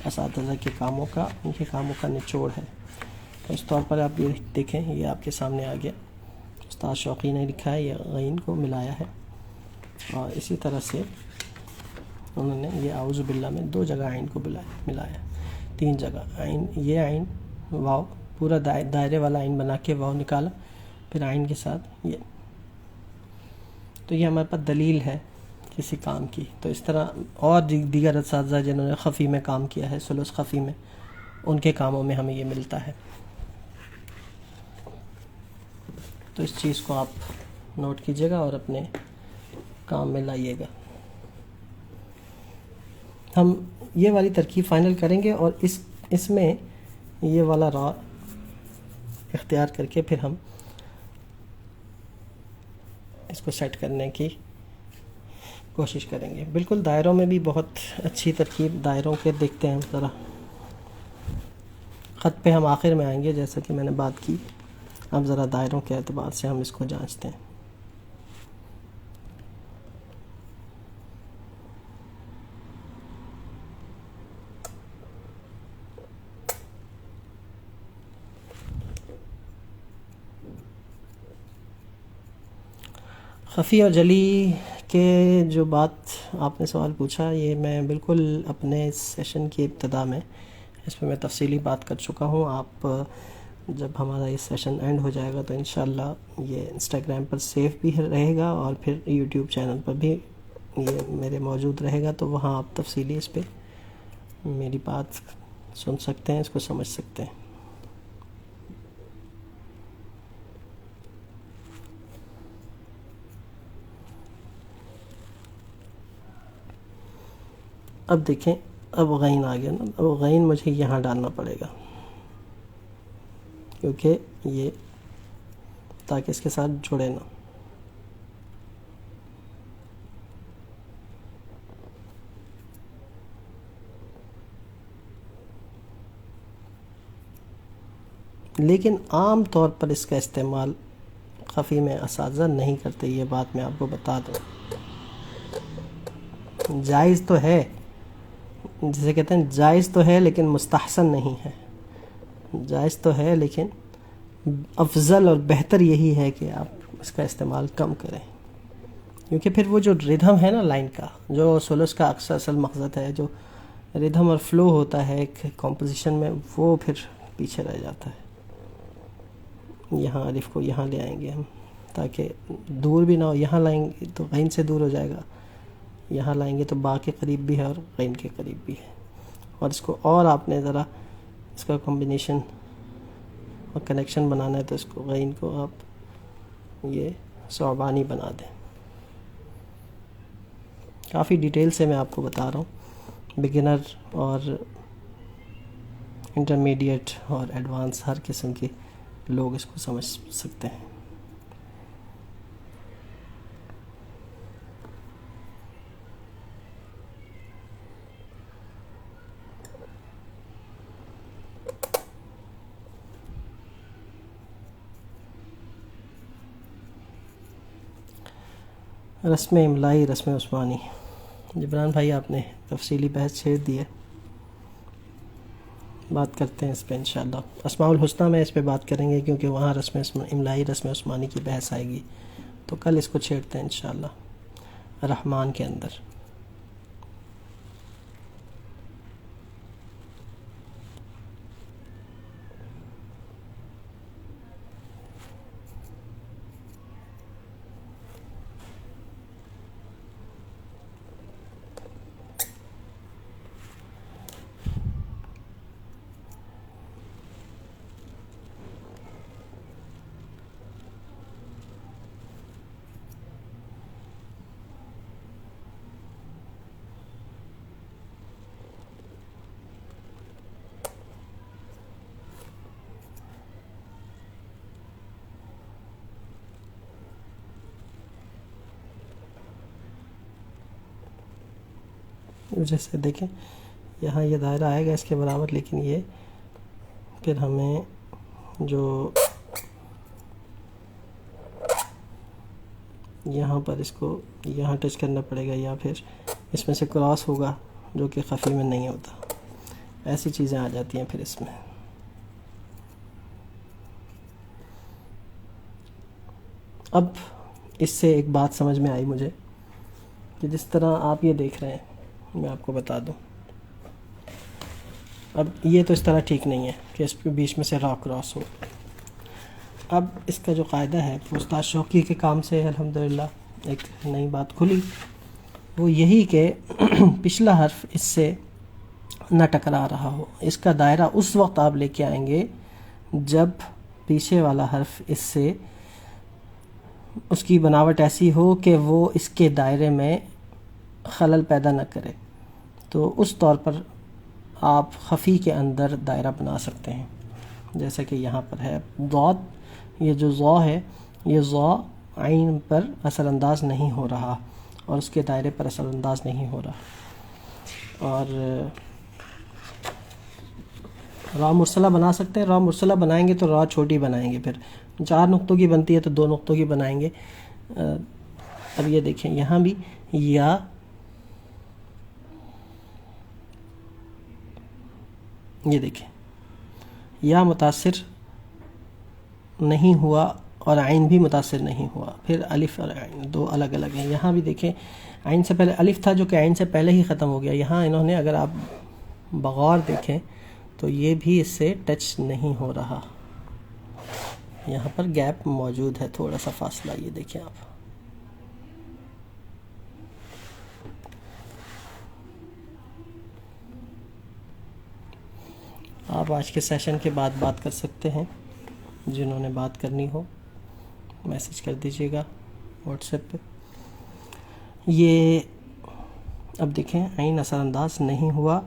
اساتذہ کے کاموں کا، ان کے کاموں کا نچوڑ ہے۔ تو اس طور پر آپ یہ دیکھیں، یہ آپ کے سامنے آ گیا، استاد شوقی نے لکھا ہے، یہ غین کو ملایا ہے، اور اسی طرح سے انہوں نے یہ اعوذ باللہ میں 2 جگہ عین کو ملایا، 3 جگہ عین، یہ عین واو پورا دائرے والا عین بنا کے واو نکالا، پھر عین کے ساتھ یہ۔ تو یہ ہمارے پاس دلیل ہے کسی کام کی۔ تو اس طرح اور دیگر اساتذہ جنہوں نے خفی میں کام کیا ہے، ثلث خفی میں، ان کے کاموں میں ہمیں یہ ملتا ہے۔ تو اس چیز کو آپ نوٹ کیجئے گا اور اپنے کام میں لائیے گا۔ ہم یہ والی ترکیب فائنل کریں گے، اور اس میں یہ والا را اختیار کر کے پھر ہم اس کو سیٹ کرنے کی کوشش کریں گے۔ بالکل دائروں میں بھی بہت اچھی ترکیب، دائروں کے دیکھتے ہیں ذرا، خط پہ ہم آخر میں آئیں گے جیسا کہ میں نے بات کی۔ اب ذرا دائروں کے اعتبار سے ہم اس کو جانچتے ہیں۔ خفی اور جلی کے جو بات آپ نے سوال پوچھا، یہ میں بالکل اپنے سیشن کی ابتدا میں اس پہ میں تفصیلی بات کر چکا ہوں۔ آپ جب ہمارا یہ سیشن اینڈ ہو جائے گا تو انشاءاللہ یہ انسٹاگرام پر سیو بھی رہے گا، اور پھر یوٹیوب چینل پر بھی یہ میرے موجود رہے گا، تو وہاں آپ تفصیلی اس پہ میری بات سن سکتے ہیں، اس کو سمجھ سکتے ہیں۔ اب دیکھیں، اب غین آ گیا نا، اب غین مجھے یہاں ڈالنا پڑے گا، کیونکہ یہ تاکہ اس کے ساتھ جڑے نا۔ لیکن عام طور پر اس کا استعمال خفی میں اساتذہ نہیں کرتے، یہ بات میں آپ کو بتا دوں۔ جائز تو ہے، جسے کہتے ہیں جائز تو ہے لیکن مستحسن نہیں ہے۔ جائز تو ہے لیکن افضل اور بہتر یہی ہے کہ آپ اس کا استعمال کم کریں، کیونکہ پھر وہ جو ردھم ہے نا لائن کا، جو ثلث کا اصل مقصد ہے، جو ردھم اور فلو ہوتا ہے ایک کمپوزیشن میں، وہ پھر پیچھے رہ جاتا ہے۔ یہاں الف کو یہاں لے آئیں گے ہم، تاکہ دور بھی نہ ہو، یہاں لائیں گے تو غین سے دور ہو جائے گا، یہاں لائیں گے تو با کے قریب بھی ہے اور غین کے قریب بھی ہے۔ اور اس کو اور آپ نے ذرا اس کا کمبینیشن اور کنیکشن بنانا ہے، تو اس کو غین کو آپ یہ ثعبانی بنا دیں۔ کافی ڈیٹیل سے میں آپ کو بتا رہا ہوں، بگنر اور انٹرمیڈیٹ اور ایڈوانس ہر قسم کے لوگ اس کو سمجھ سکتے ہیں۔ رسم املائی، رسم عثمانی، جبران بھائی آپ نے تفصیلی بحث چھیڑ دی ہے، بات کرتے ہیں اس پہ انشاءاللہ. اسماء الحسنہ میں اس پہ بات کریں گے کیونکہ وہاں املائی رسم عثمانی کی بحث آئے گی، تو کل اس کو چھیڑتے ہیں انشاءاللہ رحمان کے اندر. جیسے دیکھیں یہاں یہ دائرہ آئے گا اس کے برابر، لیکن یہ پھر ہمیں جو یہاں پر اس کو یہاں ٹچ کرنا پڑے گا، یا پھر اس میں سے کراس ہوگا جو کہ خفی میں نہیں ہوتا. ایسی چیزیں آ جاتی ہیں پھر اس میں. اب اس سے ایک بات سمجھ میں آئی مجھے کہ جس طرح آپ یہ دیکھ رہے ہیں، میں آپ کو بتا دوں. اب یہ تو اس طرح ٹھیک نہیں ہے کہ اس کے بیچ میں سے را کراس ہو. اب اس کا جو قاعدہ ہے استاد شوقی کے کام سے الحمدللہ ایک نئی بات کھلی، وہ یہی کہ پچھلا حرف اس سے نہ ٹکرا رہا ہو. اس کا دائرہ اس وقت آپ لے کے آئیں گے جب پیچھے والا حرف اس سے اس کی بناوٹ ایسی ہو کہ وہ اس کے دائرے میں خلل پیدا نہ کرے. تو اس طور پر آپ خفی کے اندر دائرہ بنا سکتے ہیں. جیسا کہ یہاں پر ہے ضاد، یہ جو ضا ہے یہ ضا عین پر اثر انداز نہیں ہو رہا اور اس کے دائرے پر اثر انداز نہیں ہو رہا. اور را مرسلہ بنا سکتے ہیں. را مرسلہ بنائیں گے تو را چھوٹی بنائیں گے، پھر 4 نقطوں کی بنتی ہے تو 2 نقطوں کی بنائیں گے. اب یہ دیکھیں یہاں بھی یا یہ دیکھیں یا متاثر نہیں ہوا اور عین بھی متاثر نہیں ہوا. پھر الف اور عین دو الگ الگ ہیں. یہاں بھی دیکھیں عین سے پہلے الف تھا جو کہ عین سے پہلے ہی ختم ہو گیا. یہاں انہوں نے اگر آپ بغور دیکھیں تو یہ بھی اس سے ٹچ نہیں ہو رہا. یہاں پر گیپ موجود ہے، تھوڑا سا فاصلہ. یہ دیکھیں آپ آج کے سیشن کے بعد بات کر سکتے ہیں. جنہوں نے بات کرنی ہو میسج کر دیجیے گا واٹس ایپ پہ. یہ اب دیکھیں عین اثر انداز نہیں ہوا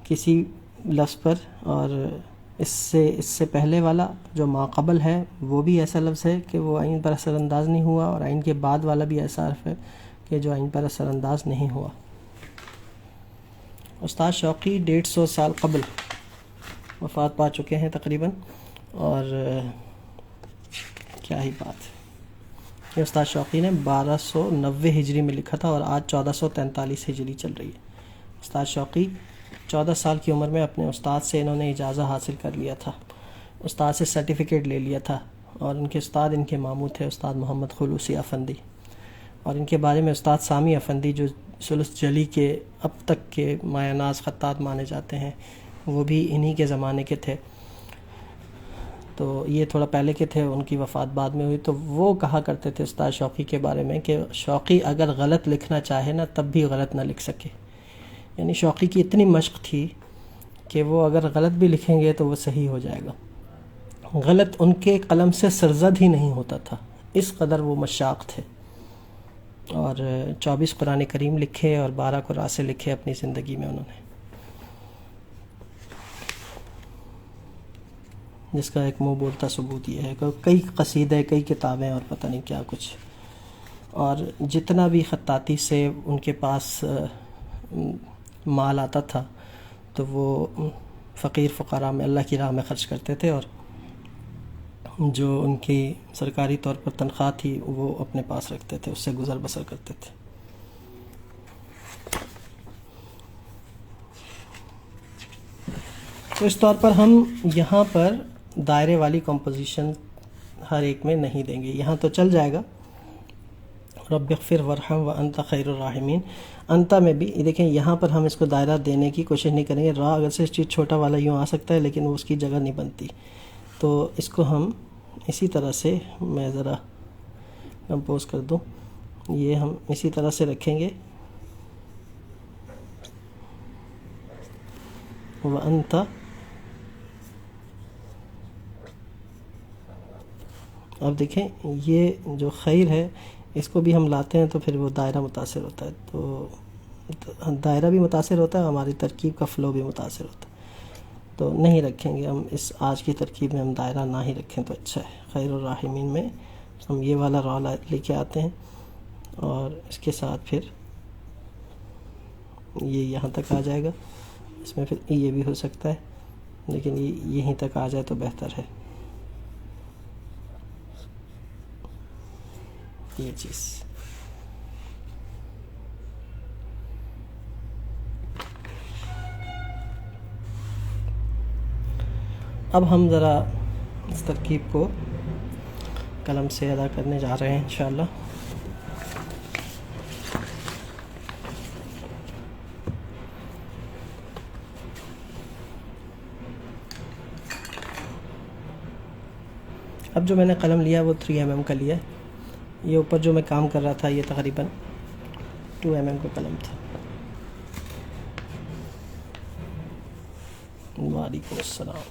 کسی لفظ پر، اور اس سے پہلے والا جو ما قبل ہے وہ بھی ایسا لفظ ہے کہ وہ عین پر اثر انداز نہیں ہوا، اور عین کے بعد والا بھی ایسا حرف ہے کہ جو عین پر اثر انداز نہیں ہوا. استاد شوقی 150 سال قبل وفات پا چکے ہیں تقریباً، اور کیا ہی بات ہے. یہ استاد شوقی نے 1290 ہجری میں لکھا تھا اور آج 1443 ہجری چل رہی ہے. استاد شوقی 14 سال کی عمر میں اپنے استاد سے انہوں نے اجازہ حاصل کر لیا تھا، استاد سے سرٹیفکیٹ لے لیا تھا، اور ان کے استاد ان کے ماموں تھے استاد محمد خلوصی افندی. اور ان کے بارے میں استاد سامی افندی جو ثلث جلی کے اب تک کے مایہ ناز خطاط مانے جاتے ہیں، وہ بھی انہی کے زمانے کے تھے. تو یہ تھوڑا پہلے کے تھے، ان کی وفات بعد میں ہوئی. تو وہ کہا کرتے تھے استاد شوقی کے بارے میں کہ شوقی اگر غلط لکھنا چاہے نا تب بھی غلط نہ لکھ سکے. یعنی شوقی کی اتنی مشق تھی کہ وہ اگر غلط بھی لکھیں گے تو وہ صحیح ہو جائے گا. غلط ان کے قلم سے سرزد ہی نہیں ہوتا تھا، اس قدر وہ مشاق تھے. اور 24 قرآن کریم لکھے اور 12 قرآن سے لکھے اپنی زندگی میں انہوں نے، جس کا ایک منہ بولتا ثبوت یہ ہے کہ کئی قصیدے، کئی کتابیں اور پتہ نہیں کیا کچھ. اور جتنا بھی خطاطی سے ان کے پاس مال آتا تھا تو وہ فقیر فقراء میں اللہ کی راہ میں خرچ کرتے تھے، اور جو ان کی سرکاری طور پر تنخواہ تھی وہ اپنے پاس رکھتے تھے، اس سے گزر بسر کرتے تھے. تو تو اس طور پر ہم یہاں پر دائرے والی کمپوزیشن ہر ایک میں نہیں دیں گے. یہاں تو چل جائے گا رب اغفر ورحم وانت خیر الراحمین. انتا میں بھی دیکھیں یہاں پر ہم اس کو دائرہ دینے کی کوشش نہیں کریں گے. را اگر سے چیز چھوٹا والا یوں آ سکتا ہے لیکن وہ اس کی جگہ نہیں بنتی. تو اس کو ہم اسی طرح سے میں ذرا کمپوز کر دوں. یہ ہم اسی طرح سے رکھیں گے وانت. اب دیکھیں یہ جو خیر ہے اس کو بھی ہم لاتے ہیں تو پھر وہ دائرہ متاثر ہوتا ہے. تو دائرہ بھی متاثر ہوتا ہے, ہماری ترکیب کا فلو بھی متاثر ہوتا ہے. تو نہیں رکھیں گے ہم اس آج کی ترکیب میں, ہم دائرہ نہ ہی رکھیں تو اچھا ہے. خیر الراحمین میں ہم یہ والا را لے کے آتے ہیں اور اس کے ساتھ پھر یہ یہاں تک آ جائے گا. اس میں پھر یہ بھی ہو سکتا ہے لیکن یہ یہیں تک آ جائے تو بہتر ہے. یہ چیز اب ہم ذرا اس ترکیب کو قلم سے ادا کرنے جا رہے ہیں انشاءاللہ. اب جو میں نے قلم لیا وہ 3 mm کا لیا ہے. یہ اوپر جو میں کام کر رہا تھا یہ تقریباً 2 mm کا قلم تھا. وعلیکم السلام.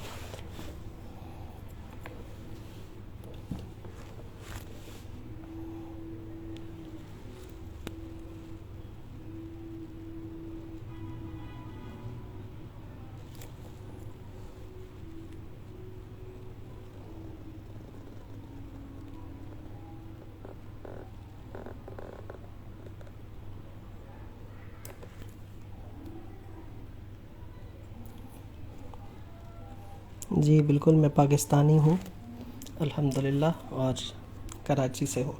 جی بالکل, میں پاکستانی ہوں الحمدللہ اور کراچی سے ہوں.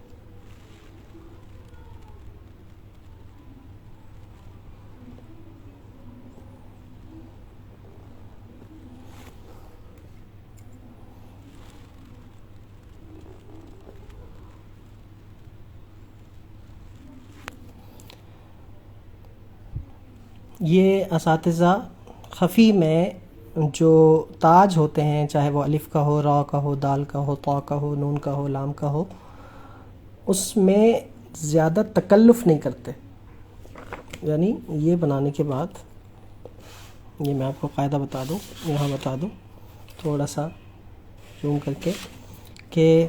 یہ اساتذہ خفی میں جو تاج ہوتے ہیں, چاہے وہ الف کا ہو, را کا ہو, دال کا ہو, طا کا ہو, نون کا ہو, لام کا ہو, اس میں زیادہ تکلف نہیں کرتے. یعنی یہ بنانے کے بعد یہ میں آپ کو قاعدہ بتا دوں, یہاں بتا دوں تھوڑا سا زوم کر کے, کہ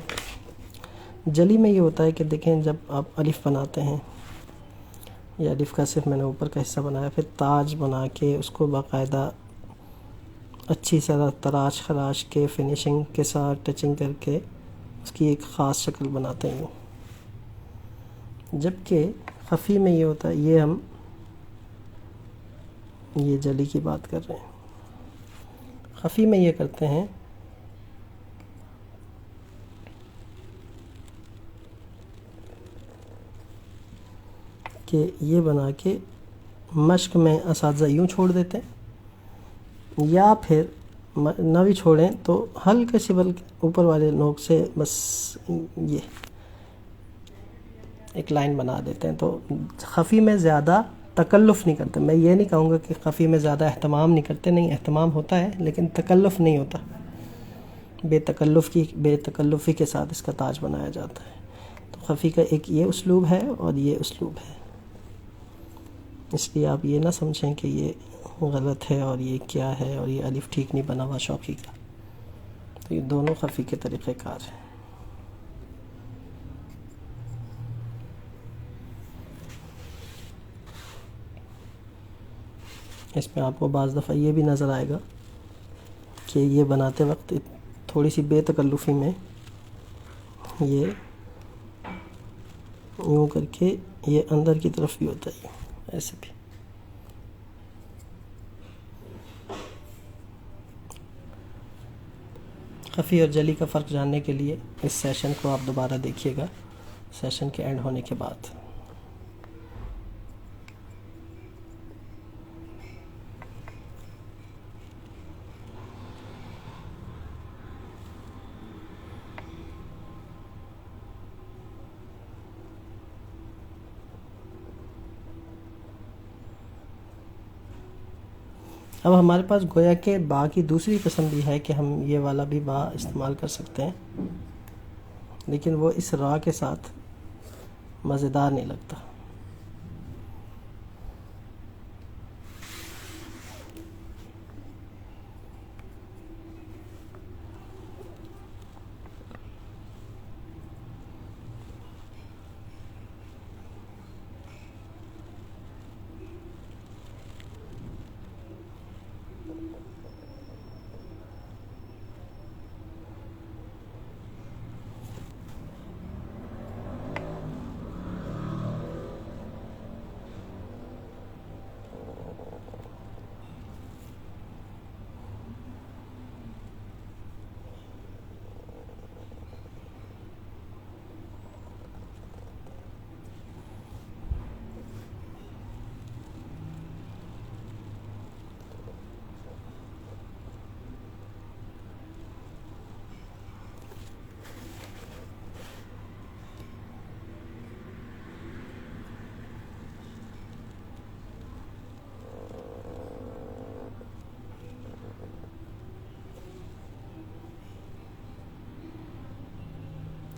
جلی میں یہ ہوتا ہے کہ دیکھیں جب آپ الف بناتے ہیں, یہ الف کا صرف میں نے اوپر کا حصہ بنایا, پھر تاج بنا کے اس کو باقاعدہ اچھی طرح تراش خراش کے فنیشنگ کے ساتھ ٹچنگ کر کے اس کی ایک خاص شکل بناتے ہیں. جبکہ خفی میں یہ ہوتا ہے, یہ ہم یہ جلی کی بات کر رہے ہیں, خفی میں یہ کرتے ہیں کہ یہ بنا کے مشق میں اساتذہ یوں چھوڑ دیتے ہیں, یا پھر نہ بھی چھوڑیں تو ہلکے سے بل اوپر والے نوک سے بس یہ ایک لائن بنا دیتے ہیں. تو خفی میں زیادہ تکلف نہیں کرتے. میں یہ نہیں کہوں گا کہ خفی میں زیادہ اہتمام نہیں کرتے, نہیں اہتمام ہوتا ہے لیکن تکلف نہیں ہوتا. بے تکلفی کے ساتھ اس کا تاج بنایا جاتا ہے. تو خفی کا ایک یہ اسلوب ہے اور یہ اسلوب ہے, اس لیے آپ یہ نہ سمجھیں کہ یہ غلط ہے اور یہ کیا ہے اور یہ الف ٹھیک نہیں بنا ہوا شوقی کا. تو یہ دونوں خفی کے طریقہ کار ہیں. اس میں آپ کو بعض دفعہ یہ بھی نظر آئے گا کہ یہ بناتے وقت تھوڑی سی بے تکلفی میں یہ یوں کر کے یہ اندر کی طرف بھی ہوتا ہے, ایسے بھی. خفی اور جلی کا فرق جاننے کے لیے اس سیشن کو آپ دوبارہ دیکھیے گا سیشن کے اینڈ ہونے کے بعد. اب ہمارے پاس گویا کہ با کی دوسری قسم بھی ہے کہ ہم یہ والا بھی با استعمال کر سکتے ہیں، لیکن وہ اس را کے ساتھ مزیدار نہیں لگتا۔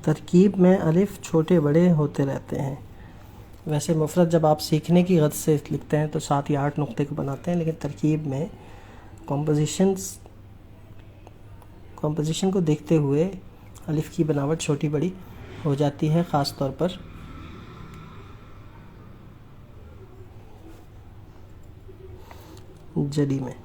ترکیب میں الف چھوٹے بڑے ہوتے رہتے ہیں۔ ویسے مفرد جب آپ سیکھنے کی غرض سے لکھتے ہیں تو 7 یا 8 نقطے کو بناتے ہیں، لیکن ترکیب میں کمپوزیشن کو دیکھتے ہوئے الف کی بناوٹ چھوٹی بڑی ہو جاتی ہے، خاص طور پر جلی میں۔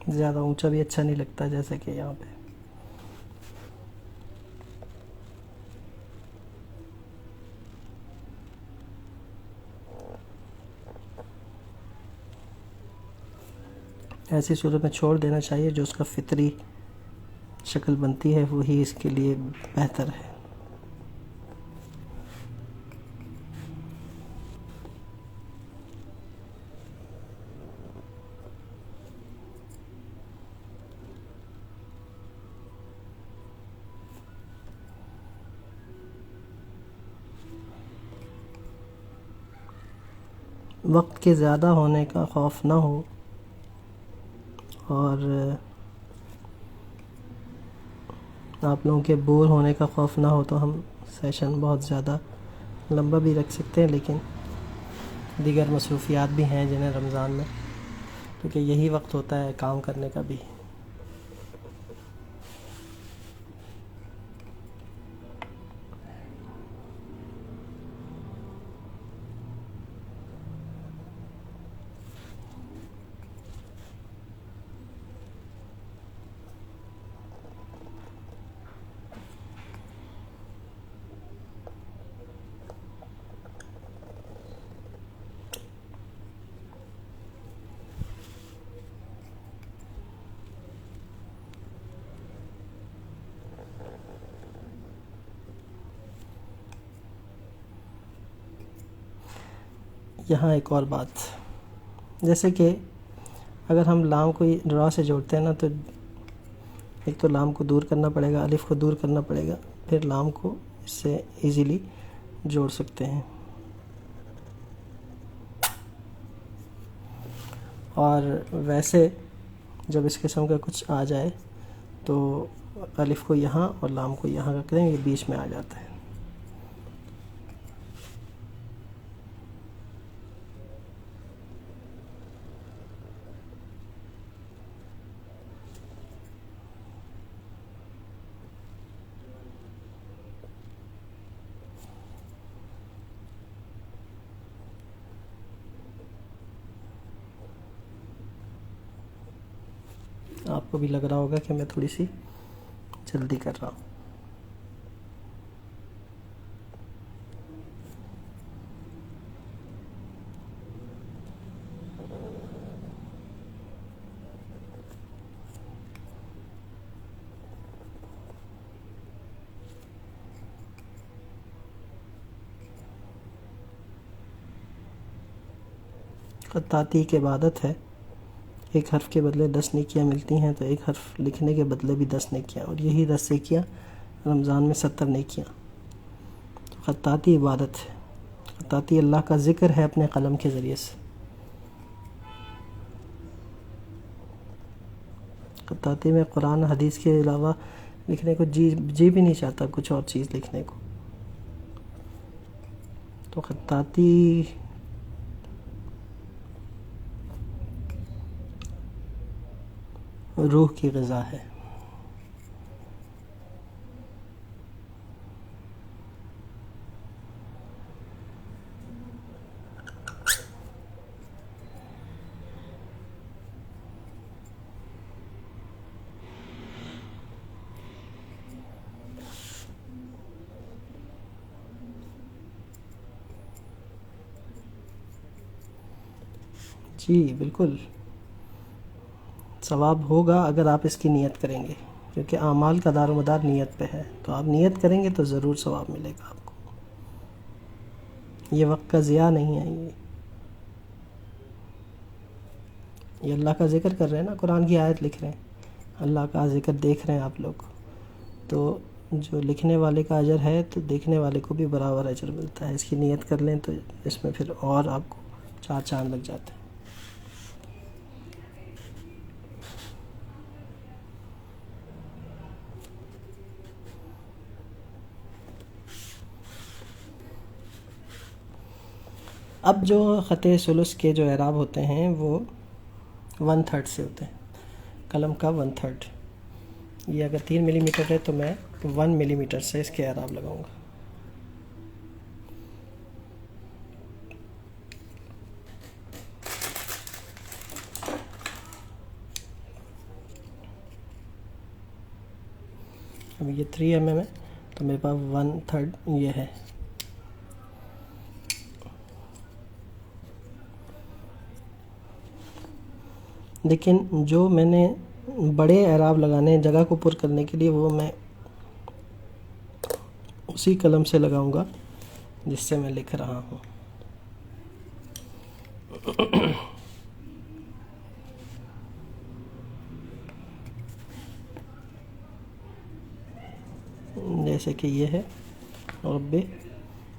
زیادہ اونچا بھی اچھا نہیں لگتا، جیسے کہ یہاں پہ۔ ایسی صورت میں چھوڑ دینا چاہیے، جو اس کا فطری شکل بنتی ہے وہی اس کے لیے بہتر ہے۔ وقت کے زیادہ ہونے کا خوف نہ ہو اور آپ لوگوں کے بور ہونے کا خوف نہ ہو تو ہم سیشن بہت زیادہ لمبا بھی رکھ سکتے ہیں، لیکن دیگر مصروفیات بھی ہیں جنہیں رمضان میں، کیونکہ یہی وقت ہوتا ہے کام کرنے کا بھی۔ یہاں ایک اور بات، جیسے کہ اگر ہم لام کو را سے جوڑتے ہیں نا، تو ایک تو لام کو دور کرنا پڑے گا، الف کو دور کرنا پڑے گا، پھر لام کو اس سے ایزیلی جوڑ سکتے ہیں۔ اور ویسے جب اس قسم کا کچھ آ جائے تو الف کو یہاں اور لام کو یہاں رکھ دیں، یہ بیچ میں آ جاتا ہے۔ آپ کو بھی لگ رہا ہوگا کہ میں تھوڑی سی جلدی کر رہا ہوں۔ خطاطی کی عبادت ہے، ایک حرف کے بدلے 10 نیکیاں ملتی ہیں، تو ایک حرف لکھنے کے بدلے بھی 10 نیکیاں، اور یہی 10 نیکیاں رمضان میں 70 نیکیاں۔ تو خطاطی عبادت ہے، خطاطی اللہ کا ذکر ہے اپنے قلم کے ذریعے سے۔ خطاطی میں قرآن حدیث کے علاوہ لکھنے کو جی بھی نہیں چاہتا کچھ اور چیز لکھنے کو۔ تو خطاطی روح کی غذا ہے۔ جی بالکل، ثواب ہوگا اگر آپ اس کی نیت کریں گے، کیونکہ اعمال کا دار و مدار نیت پہ ہے، تو آپ نیت کریں گے تو ضرور ثواب ملے گا آپ کو۔ یہ وقت کا ضیاع نہیں ہے، یہ اللہ کا ذکر کر رہے ہیں نا، قرآن کی آیت لکھ رہے ہیں، اللہ کا ذکر دیکھ رہے ہیں آپ لوگ، تو جو لکھنے والے کا اجر ہے تو دیکھنے والے کو بھی برابر اجر ملتا ہے۔ اس کی نیت کر لیں تو اس میں پھر اور آپ کو 4 چاند لگ جاتے ہیں۔ اب جو خط ثلث کے جو اعراب ہوتے ہیں وہ 1/3 سے ہوتے ہیں، قلم کا 1/3۔ یہ اگر 3 ملی میٹر ہے تو میں 1 ملی میٹر سے اس کے اعراب لگاؤں گا۔ اب یہ 3 mm ہے تو میرے پاس 1/3 یہ ہے۔ لیکن جو میں نے بڑے اعراب لگانے جگہ کو پر کرنے کے لیے، وہ میں اسی قلم سے لگاؤں گا جس سے میں لکھ رہا ہوں۔ جیسے کہ یہ ہے رب،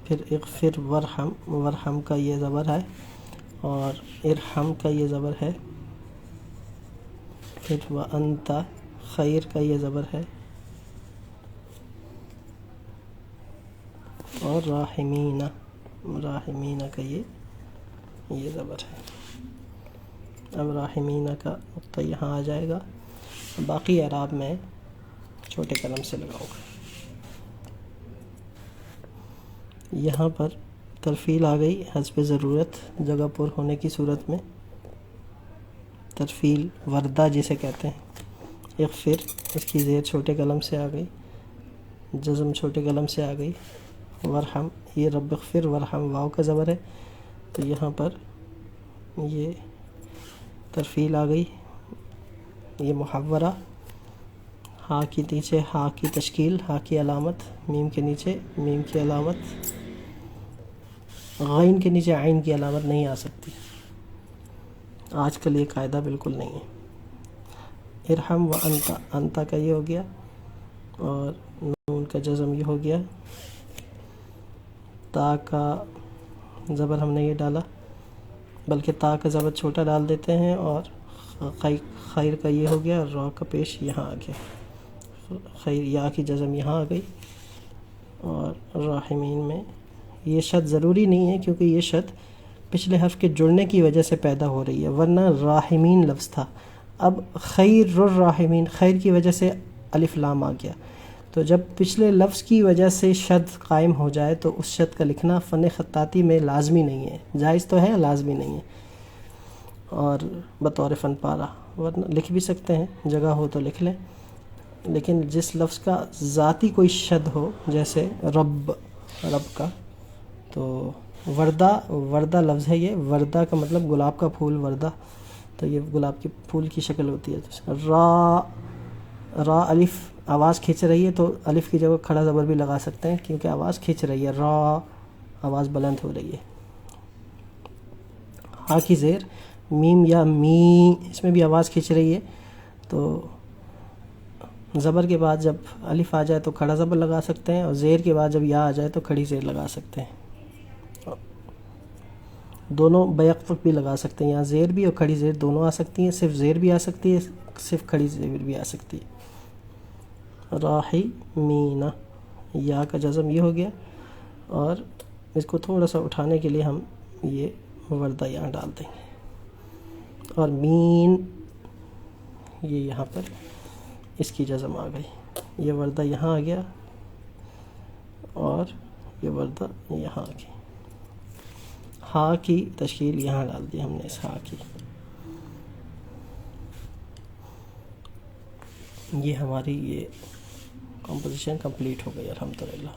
پھر اغفر ورحم، ورحم کا یہ زبر ہے، اور ارحم کا یہ زبر ہے، پھر وانت خیر کا یہ زبر ہے، اور راحمین، راحمین کا یہ زبر ہے۔ اب راحمین کا نقطہ یہاں آ جائے گا، باقی اعراب میں چھوٹے قلم سے لگاؤں گا۔ یہاں پر ترفیل آ گئی حسب ضرورت، جگہ پر ہونے کی صورت میں ترفیل وردہ جسے کہتے ہیں۔ اغفر، اس کی زیر چھوٹے قلم سے آ گئی، جزم چھوٹے قلم سے آ گئی۔ ورحم، یہ رب اغفر ورحم واو کا زبر ہے، تو یہاں پر یہ ترفیل آ گئی، یہ محورہ، ہا کی نیچے ہا کی تشکیل، ہا کی علامت، میم کے نیچے میم کی علامت، غین کے نیچے عین کی علامت نہیں آ سکتی، آج کل یہ قاعدہ بالکل نہیں ہے۔ ارحم و انتا، انتا کا یہ ہو گیا، اور نون کا جزم یہ ہو گیا۔ تا کا زبر ہم نے یہ ڈالا، بلکہ تا کا زبر چھوٹا ڈال دیتے ہیں، اور خیر کا یہ ہو گیا، اور را کا پیش یہاں آ گیا، خیر یا کی جزم یہاں آ گئی۔ اور راحمین میں یہ شد ضروری نہیں ہے، کیونکہ یہ شد پچھلے حرف کے جڑنے کی وجہ سے پیدا ہو رہی ہے، ورنہ راحمین لفظ تھا۔ اب خیر الراحمین، خیر کی وجہ سے الف لام آ گیا، تو جب پچھلے لفظ کی وجہ سے شد قائم ہو جائے تو اس شد کا لکھنا فن خطاطی میں لازمی نہیں ہے، جائز تو ہے لازمی نہیں ہے، اور بطور فن پارہ، ورنہ لکھ بھی سکتے ہیں، جگہ ہو تو لکھ لیں، لیکن جس لفظ کا ذاتی کوئی شد ہو، جیسے رب، رب کا، تو وردہ، وردہ لفظ ہے، یہ وردہ کا مطلب گلاب کا پھول، وردہ، تو یہ گلاب کے پھول کی شکل ہوتی ہے۔ را، را الف آواز کھینچ رہی ہے، تو الف کی جگہ کھڑا زبر بھی لگا سکتے ہیں، کیونکہ آواز کھینچ رہی ہے، را آواز بلند ہو رہی ہے۔ ہا کی زیر میم یا می، اس میں بھی آواز کھینچ رہی ہے، تو زبر کے بعد جب الف آ جائے تو کھڑا زبر لگا سکتے ہیں، اور زیر کے بعد جب یا آ جائے تو کھڑی زیر لگا سکتے ہیں، دونوں بیک وقت بھی لگا سکتے ہیں، یہاں زیر بھی اور کھڑی زیر دونوں آ سکتی ہیں، صرف زیر بھی آ سکتی ہے، صرف کھڑی زیر بھی آ سکتی ہے۔ راحمین، یا کا جزم یہ ہو گیا، اور اس کو تھوڑا سا اٹھانے کے لیے ہم یہ وردہ یہاں ڈال دیں گے، اور مین، یہ یہاں پر اس کی جزم آ گئی، یہ وردہ یہاں آ گیا، اور یہ وردہ یہاں آ گئی، ہا کی تشکیل یہاں ڈال دی ہم نے، اس ہا کی، یہ ہماری یہ کمپوزیشن کمپلیٹ ہو گئی الحمدللہ۔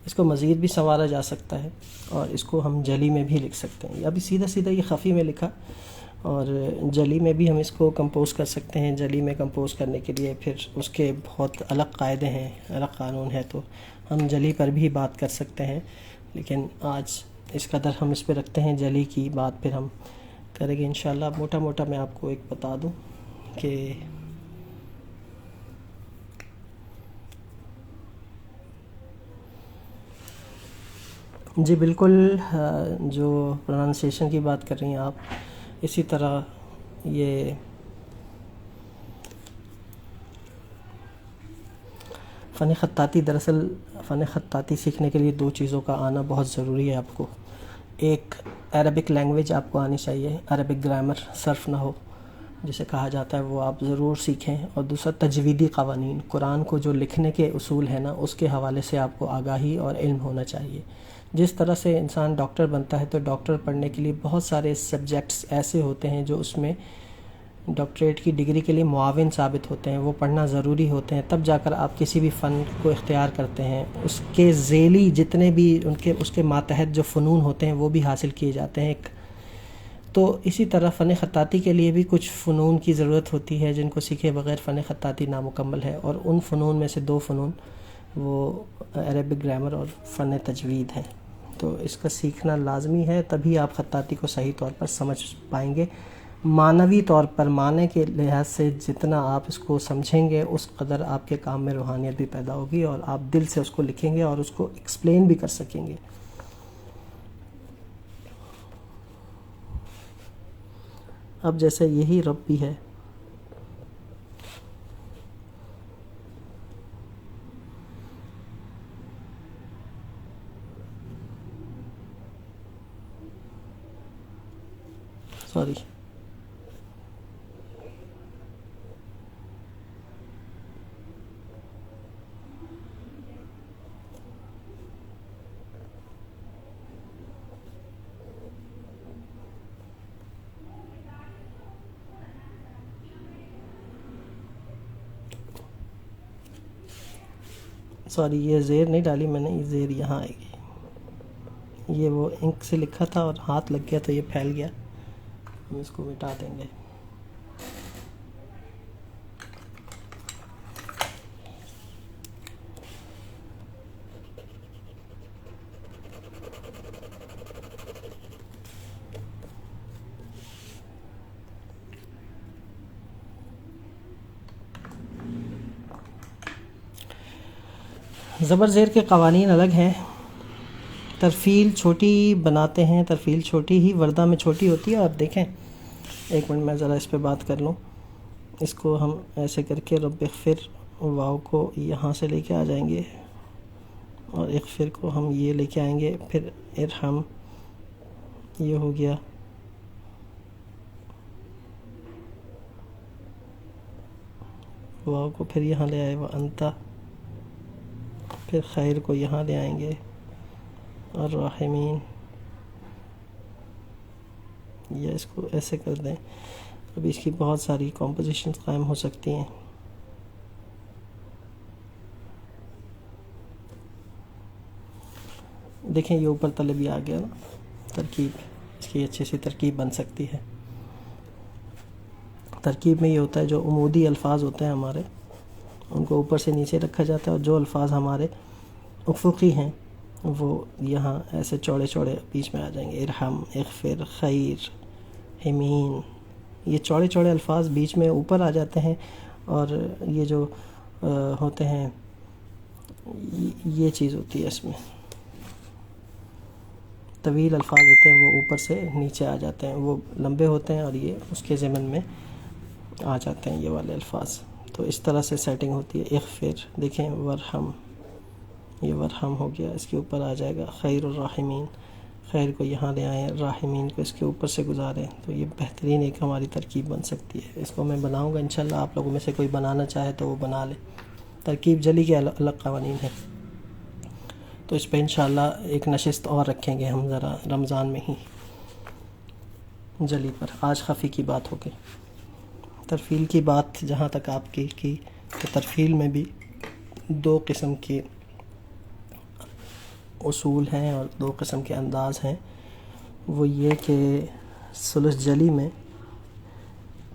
اس کو مزید بھی سنوارا جا سکتا ہے، اور اس کو ہم جلی میں بھی لکھ سکتے ہیں، ابھی سیدھا سیدھا یہ خفی میں لکھا، اور جلی میں بھی ہم اس کو کمپوز کر سکتے ہیں۔ جلی میں کمپوز کرنے کے لیے پھر اس کے بہت الگ قاعدے ہیں، الگ قانون ہے، تو ہم جلی پر بھی بات کر سکتے ہیں، لیکن آج اس قدر ہم اس پہ رکھتے ہیں، جلی کی بات پھر ہم کریں گے انشاءاللہ۔ موٹا موٹا میں آپ کو ایک بتا دوں کہ جی بالکل، جو پروننسیشن کی بات کر رہی ہیں آپ، اسی طرح یہ فن خطاطی، دراصل فن خطاطی سیکھنے کے لیے دو چیزوں کا آنا بہت ضروری ہے آپ کو۔ ایک عربک لینگویج آپ کو آنی چاہیے، عربک گرامر، صرف نہ ہو جسے کہا جاتا ہے، وہ آپ ضرور سیکھیں، اور دوسرا تجویدی قوانین، قرآن کو جو لکھنے کے اصول ہیں نا، اس کے حوالے سے آپ کو آگاہی اور علم ہونا چاہیے۔ جس طرح سے انسان ڈاکٹر بنتا ہے، تو ڈاکٹر پڑھنے کے لیے بہت سارے سبجیکٹس ایسے ہوتے ہیں جو اس میں ڈاکٹریٹ کی ڈگری کے لیے معاون ثابت ہوتے ہیں، وہ پڑھنا ضروری ہوتے ہیں، تب جا کر آپ کسی بھی فن کو اختیار کرتے ہیں۔ اس کے ذیلی جتنے بھی اس کے ماتحت جو فنون ہوتے ہیں وہ بھی حاصل کیے جاتے ہیں۔ تو اسی طرح فن خطاطی کے لیے بھی کچھ فنون کی ضرورت ہوتی ہے، جن کو سیکھے بغیر فن خطاطی نامکمل ہے، اور ان فنون میں سے دو فنون وہ عربک گرامر اور فن تجوید ہیں، تو اس کا سیکھنا لازمی ہے، تبھی آپ خطاطی کو صحیح طور پر سمجھ پائیں گے۔ معنوی طور پر، معنی کے لحاظ سے جتنا آپ اس کو سمجھیں گے، اس قدر آپ کے کام میں روحانیت بھی پیدا ہوگی، اور آپ دل سے اس کو لکھیں گے اور اس کو ایکسپلین بھی کر سکیں گے۔ اب جیسے یہی رب بھی ہے، سوری. سوری یہ زیر نہیں ڈالی میں نے, یہ زیر یہاں آئے گی. یہ وہ انک سے لکھا تھا اور ہاتھ لگ گیا تو یہ پھیل گیا, ہم اس کو مٹا دیں گے. زبر زیر کے قوانین الگ ہیں. ترفیل چھوٹی بناتے ہیں, ترفیل چھوٹی ہی وردہ میں چھوٹی ہوتی ہے. اور دیکھیں ایک منٹ میں ذرا اس پہ بات کر لوں. اس کو ہم ایسے کر کے رب اغفر واو کو یہاں سے لے کے آ جائیں گے, اور اغفر کو ہم یہ لے کے آئیں گے, پھر ارحم یہ ہو گیا, واو کو پھر یہاں لے آئے وانتا, پھر خیر کو یہاں لے آئیں گے, اور راحمین یا اس کو ایسے کر دیں. ابھی اس کی بہت ساری کمپوزیشنز قائم ہو سکتی ہیں. دیکھیں یہ اوپر تلے بھی آ گیا نا, ترکیب اس کی اچھی سی ترکیب بن سکتی ہے. ترکیب میں یہ ہوتا ہے جو عمودی الفاظ ہوتے ہیں ہمارے ان کو اوپر سے نیچے رکھا جاتا ہے, اور جو الفاظ ہمارے افقی ہیں وہ یہاں ایسے چوڑے چوڑے بیچ میں آ جائیں گے. ارحم, اغفر, خیر, حمین, یہ چوڑے چوڑے الفاظ بیچ میں اوپر آ جاتے ہیں. اور یہ جو ہوتے ہیں یہ چیز ہوتی ہے, اس میں طویل الفاظ ہوتے ہیں وہ اوپر سے نیچے آ جاتے ہیں, وہ لمبے ہوتے ہیں اور یہ اس کے ضمن میں آ جاتے ہیں یہ والے الفاظ. تو اس طرح سے سیٹنگ ہوتی ہے. اغفر دیکھیں ورحم, یہ ورحم ہو گیا, اس کے اوپر آ جائے گا خیر الراحمین, خیر کو یہاں لے آئیں, راحمین کو اس کے اوپر سے گزاریں. تو یہ بہترین ایک ہماری ترکیب بن سکتی ہے. اس کو میں بناؤں گا انشاءاللہ, آپ لوگوں میں سے کوئی بنانا چاہے تو وہ بنا لے. ترکیب جلی کے الگ قوانین ہیں, تو اس پہ انشاءاللہ ایک نشست اور رکھیں گے ہم ذرا رمضان میں ہی جلی پر. آج خفی کی بات ہو گئی. ترفیل کی بات جہاں تک آپ کی تو ترفیل میں بھی دو قسم کے اصول ہیں اور دو قسم کے انداز ہیں. وہ یہ کہ ثلث جلی میں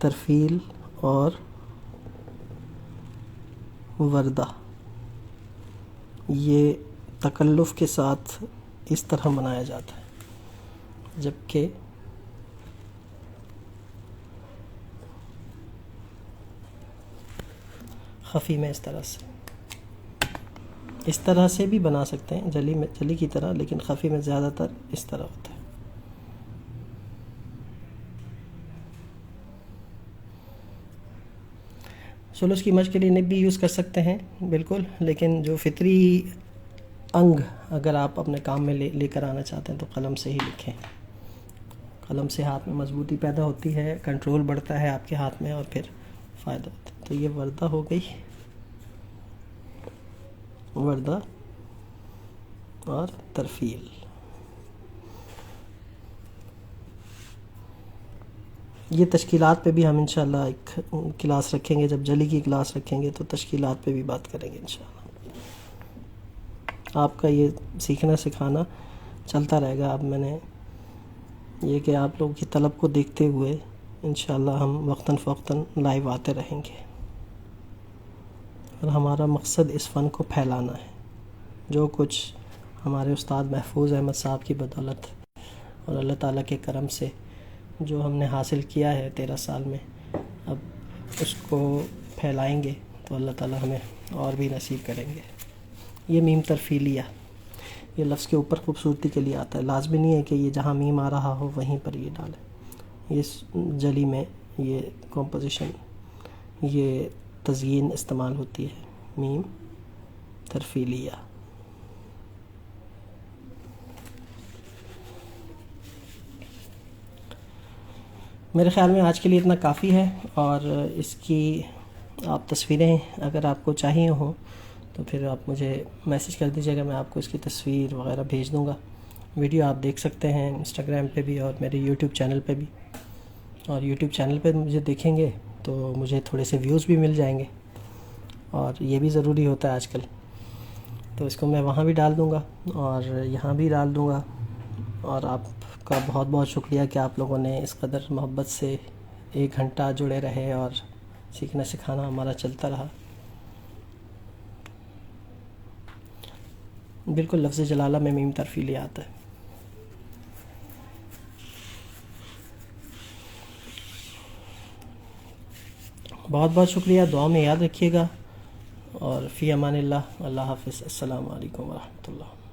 ترفیل اور وردہ یہ تکلف کے ساتھ اس طرح بنایا جاتا ہے, جبکہ خفی میں اس طرح سے بھی بنا سکتے ہیں جلی کی طرح, لیکن خفی میں زیادہ تر اس طرح ہوتا ہے. ثلث کی مشق کے لیے نب بھی یوز کر سکتے ہیں بالکل, لیکن جو فطری انگ اگر آپ اپنے کام میں لے کر آنا چاہتے ہیں تو قلم سے ہی لکھیں. قلم سے ہاتھ میں مضبوطی پیدا ہوتی ہے, کنٹرول بڑھتا ہے آپ کے ہاتھ میں, اور پھر فائدہ ہوتا ہے. تو یہ وردہ ہو گئی, وردہ اور ترفیل. یہ تشکیلات پہ بھی ہم انشاءاللہ ایک کلاس رکھیں گے, جب جلی کی کلاس رکھیں گے تو تشکیلات پہ بھی بات کریں گے انشاءاللہ. آپ کا یہ سیکھنا سکھانا چلتا رہے گا. اب میں نے یہ کہ آپ لوگوں کی طلب کو دیکھتے ہوئے انشاءاللہ ہم وقتاً فوقتاً لائیو آتے رہیں گے, اور ہمارا مقصد اس فن کو پھیلانا ہے. جو کچھ ہمارے استاد محفوظ احمد صاحب کی بدولت اور اللہ تعالیٰ کے کرم سے جو ہم نے حاصل کیا ہے 13 سال میں, اب اس کو پھیلائیں گے تو اللہ تعالیٰ ہمیں اور بھی نصیب کریں گے. یہ میم ترفیلیہ یہ لفظ کے اوپر خوبصورتی کے لیے آتا ہے, لازمی نہیں ہے کہ یہ جہاں میم آ رہا ہو وہیں پر یہ ڈالیں. یہ جلی میں یہ کمپوزیشن یہ تزئین استعمال ہوتی ہے, میم ترفیلیہ. میرے خیال میں آج کے لیے اتنا کافی ہے، اور اس کی آپ تصویریں اگر آپ کو چاہیے ہوں تو پھر آپ مجھے میسج کر دیجیے گا، میں آپ کو اس کی تصویر وغیرہ بھیج دوں گا۔ ویڈیو آپ دیکھ سکتے ہیں انسٹاگرام پہ بھی اور میرے یوٹیوب چینل پہ بھی، اور یوٹیوب چینل پہ مجھے دیکھیں گے تو مجھے تھوڑے سے ویوز بھی مل جائیں گے، اور یہ بھی ضروری ہوتا ہے آج کل، تو اس کو میں وہاں بھی ڈال دوں گا اور یہاں بھی ڈال دوں گا۔ اور آپ کا بہت بہت شکریہ کہ آپ لوگوں نے اس قدر محبت سے 1 گھنٹہ جڑے رہے اور سیکھنا سکھانا ہمارا چلتا رہا۔ بالکل لفظ جلالہ میں میم ترفیلی آتا ہے۔ بہت بہت شکریہ، دعا میں یاد رکھیے گا، اور فی امان اللہ، اللہ حافظ، السلام علیکم ورحمۃ اللہ۔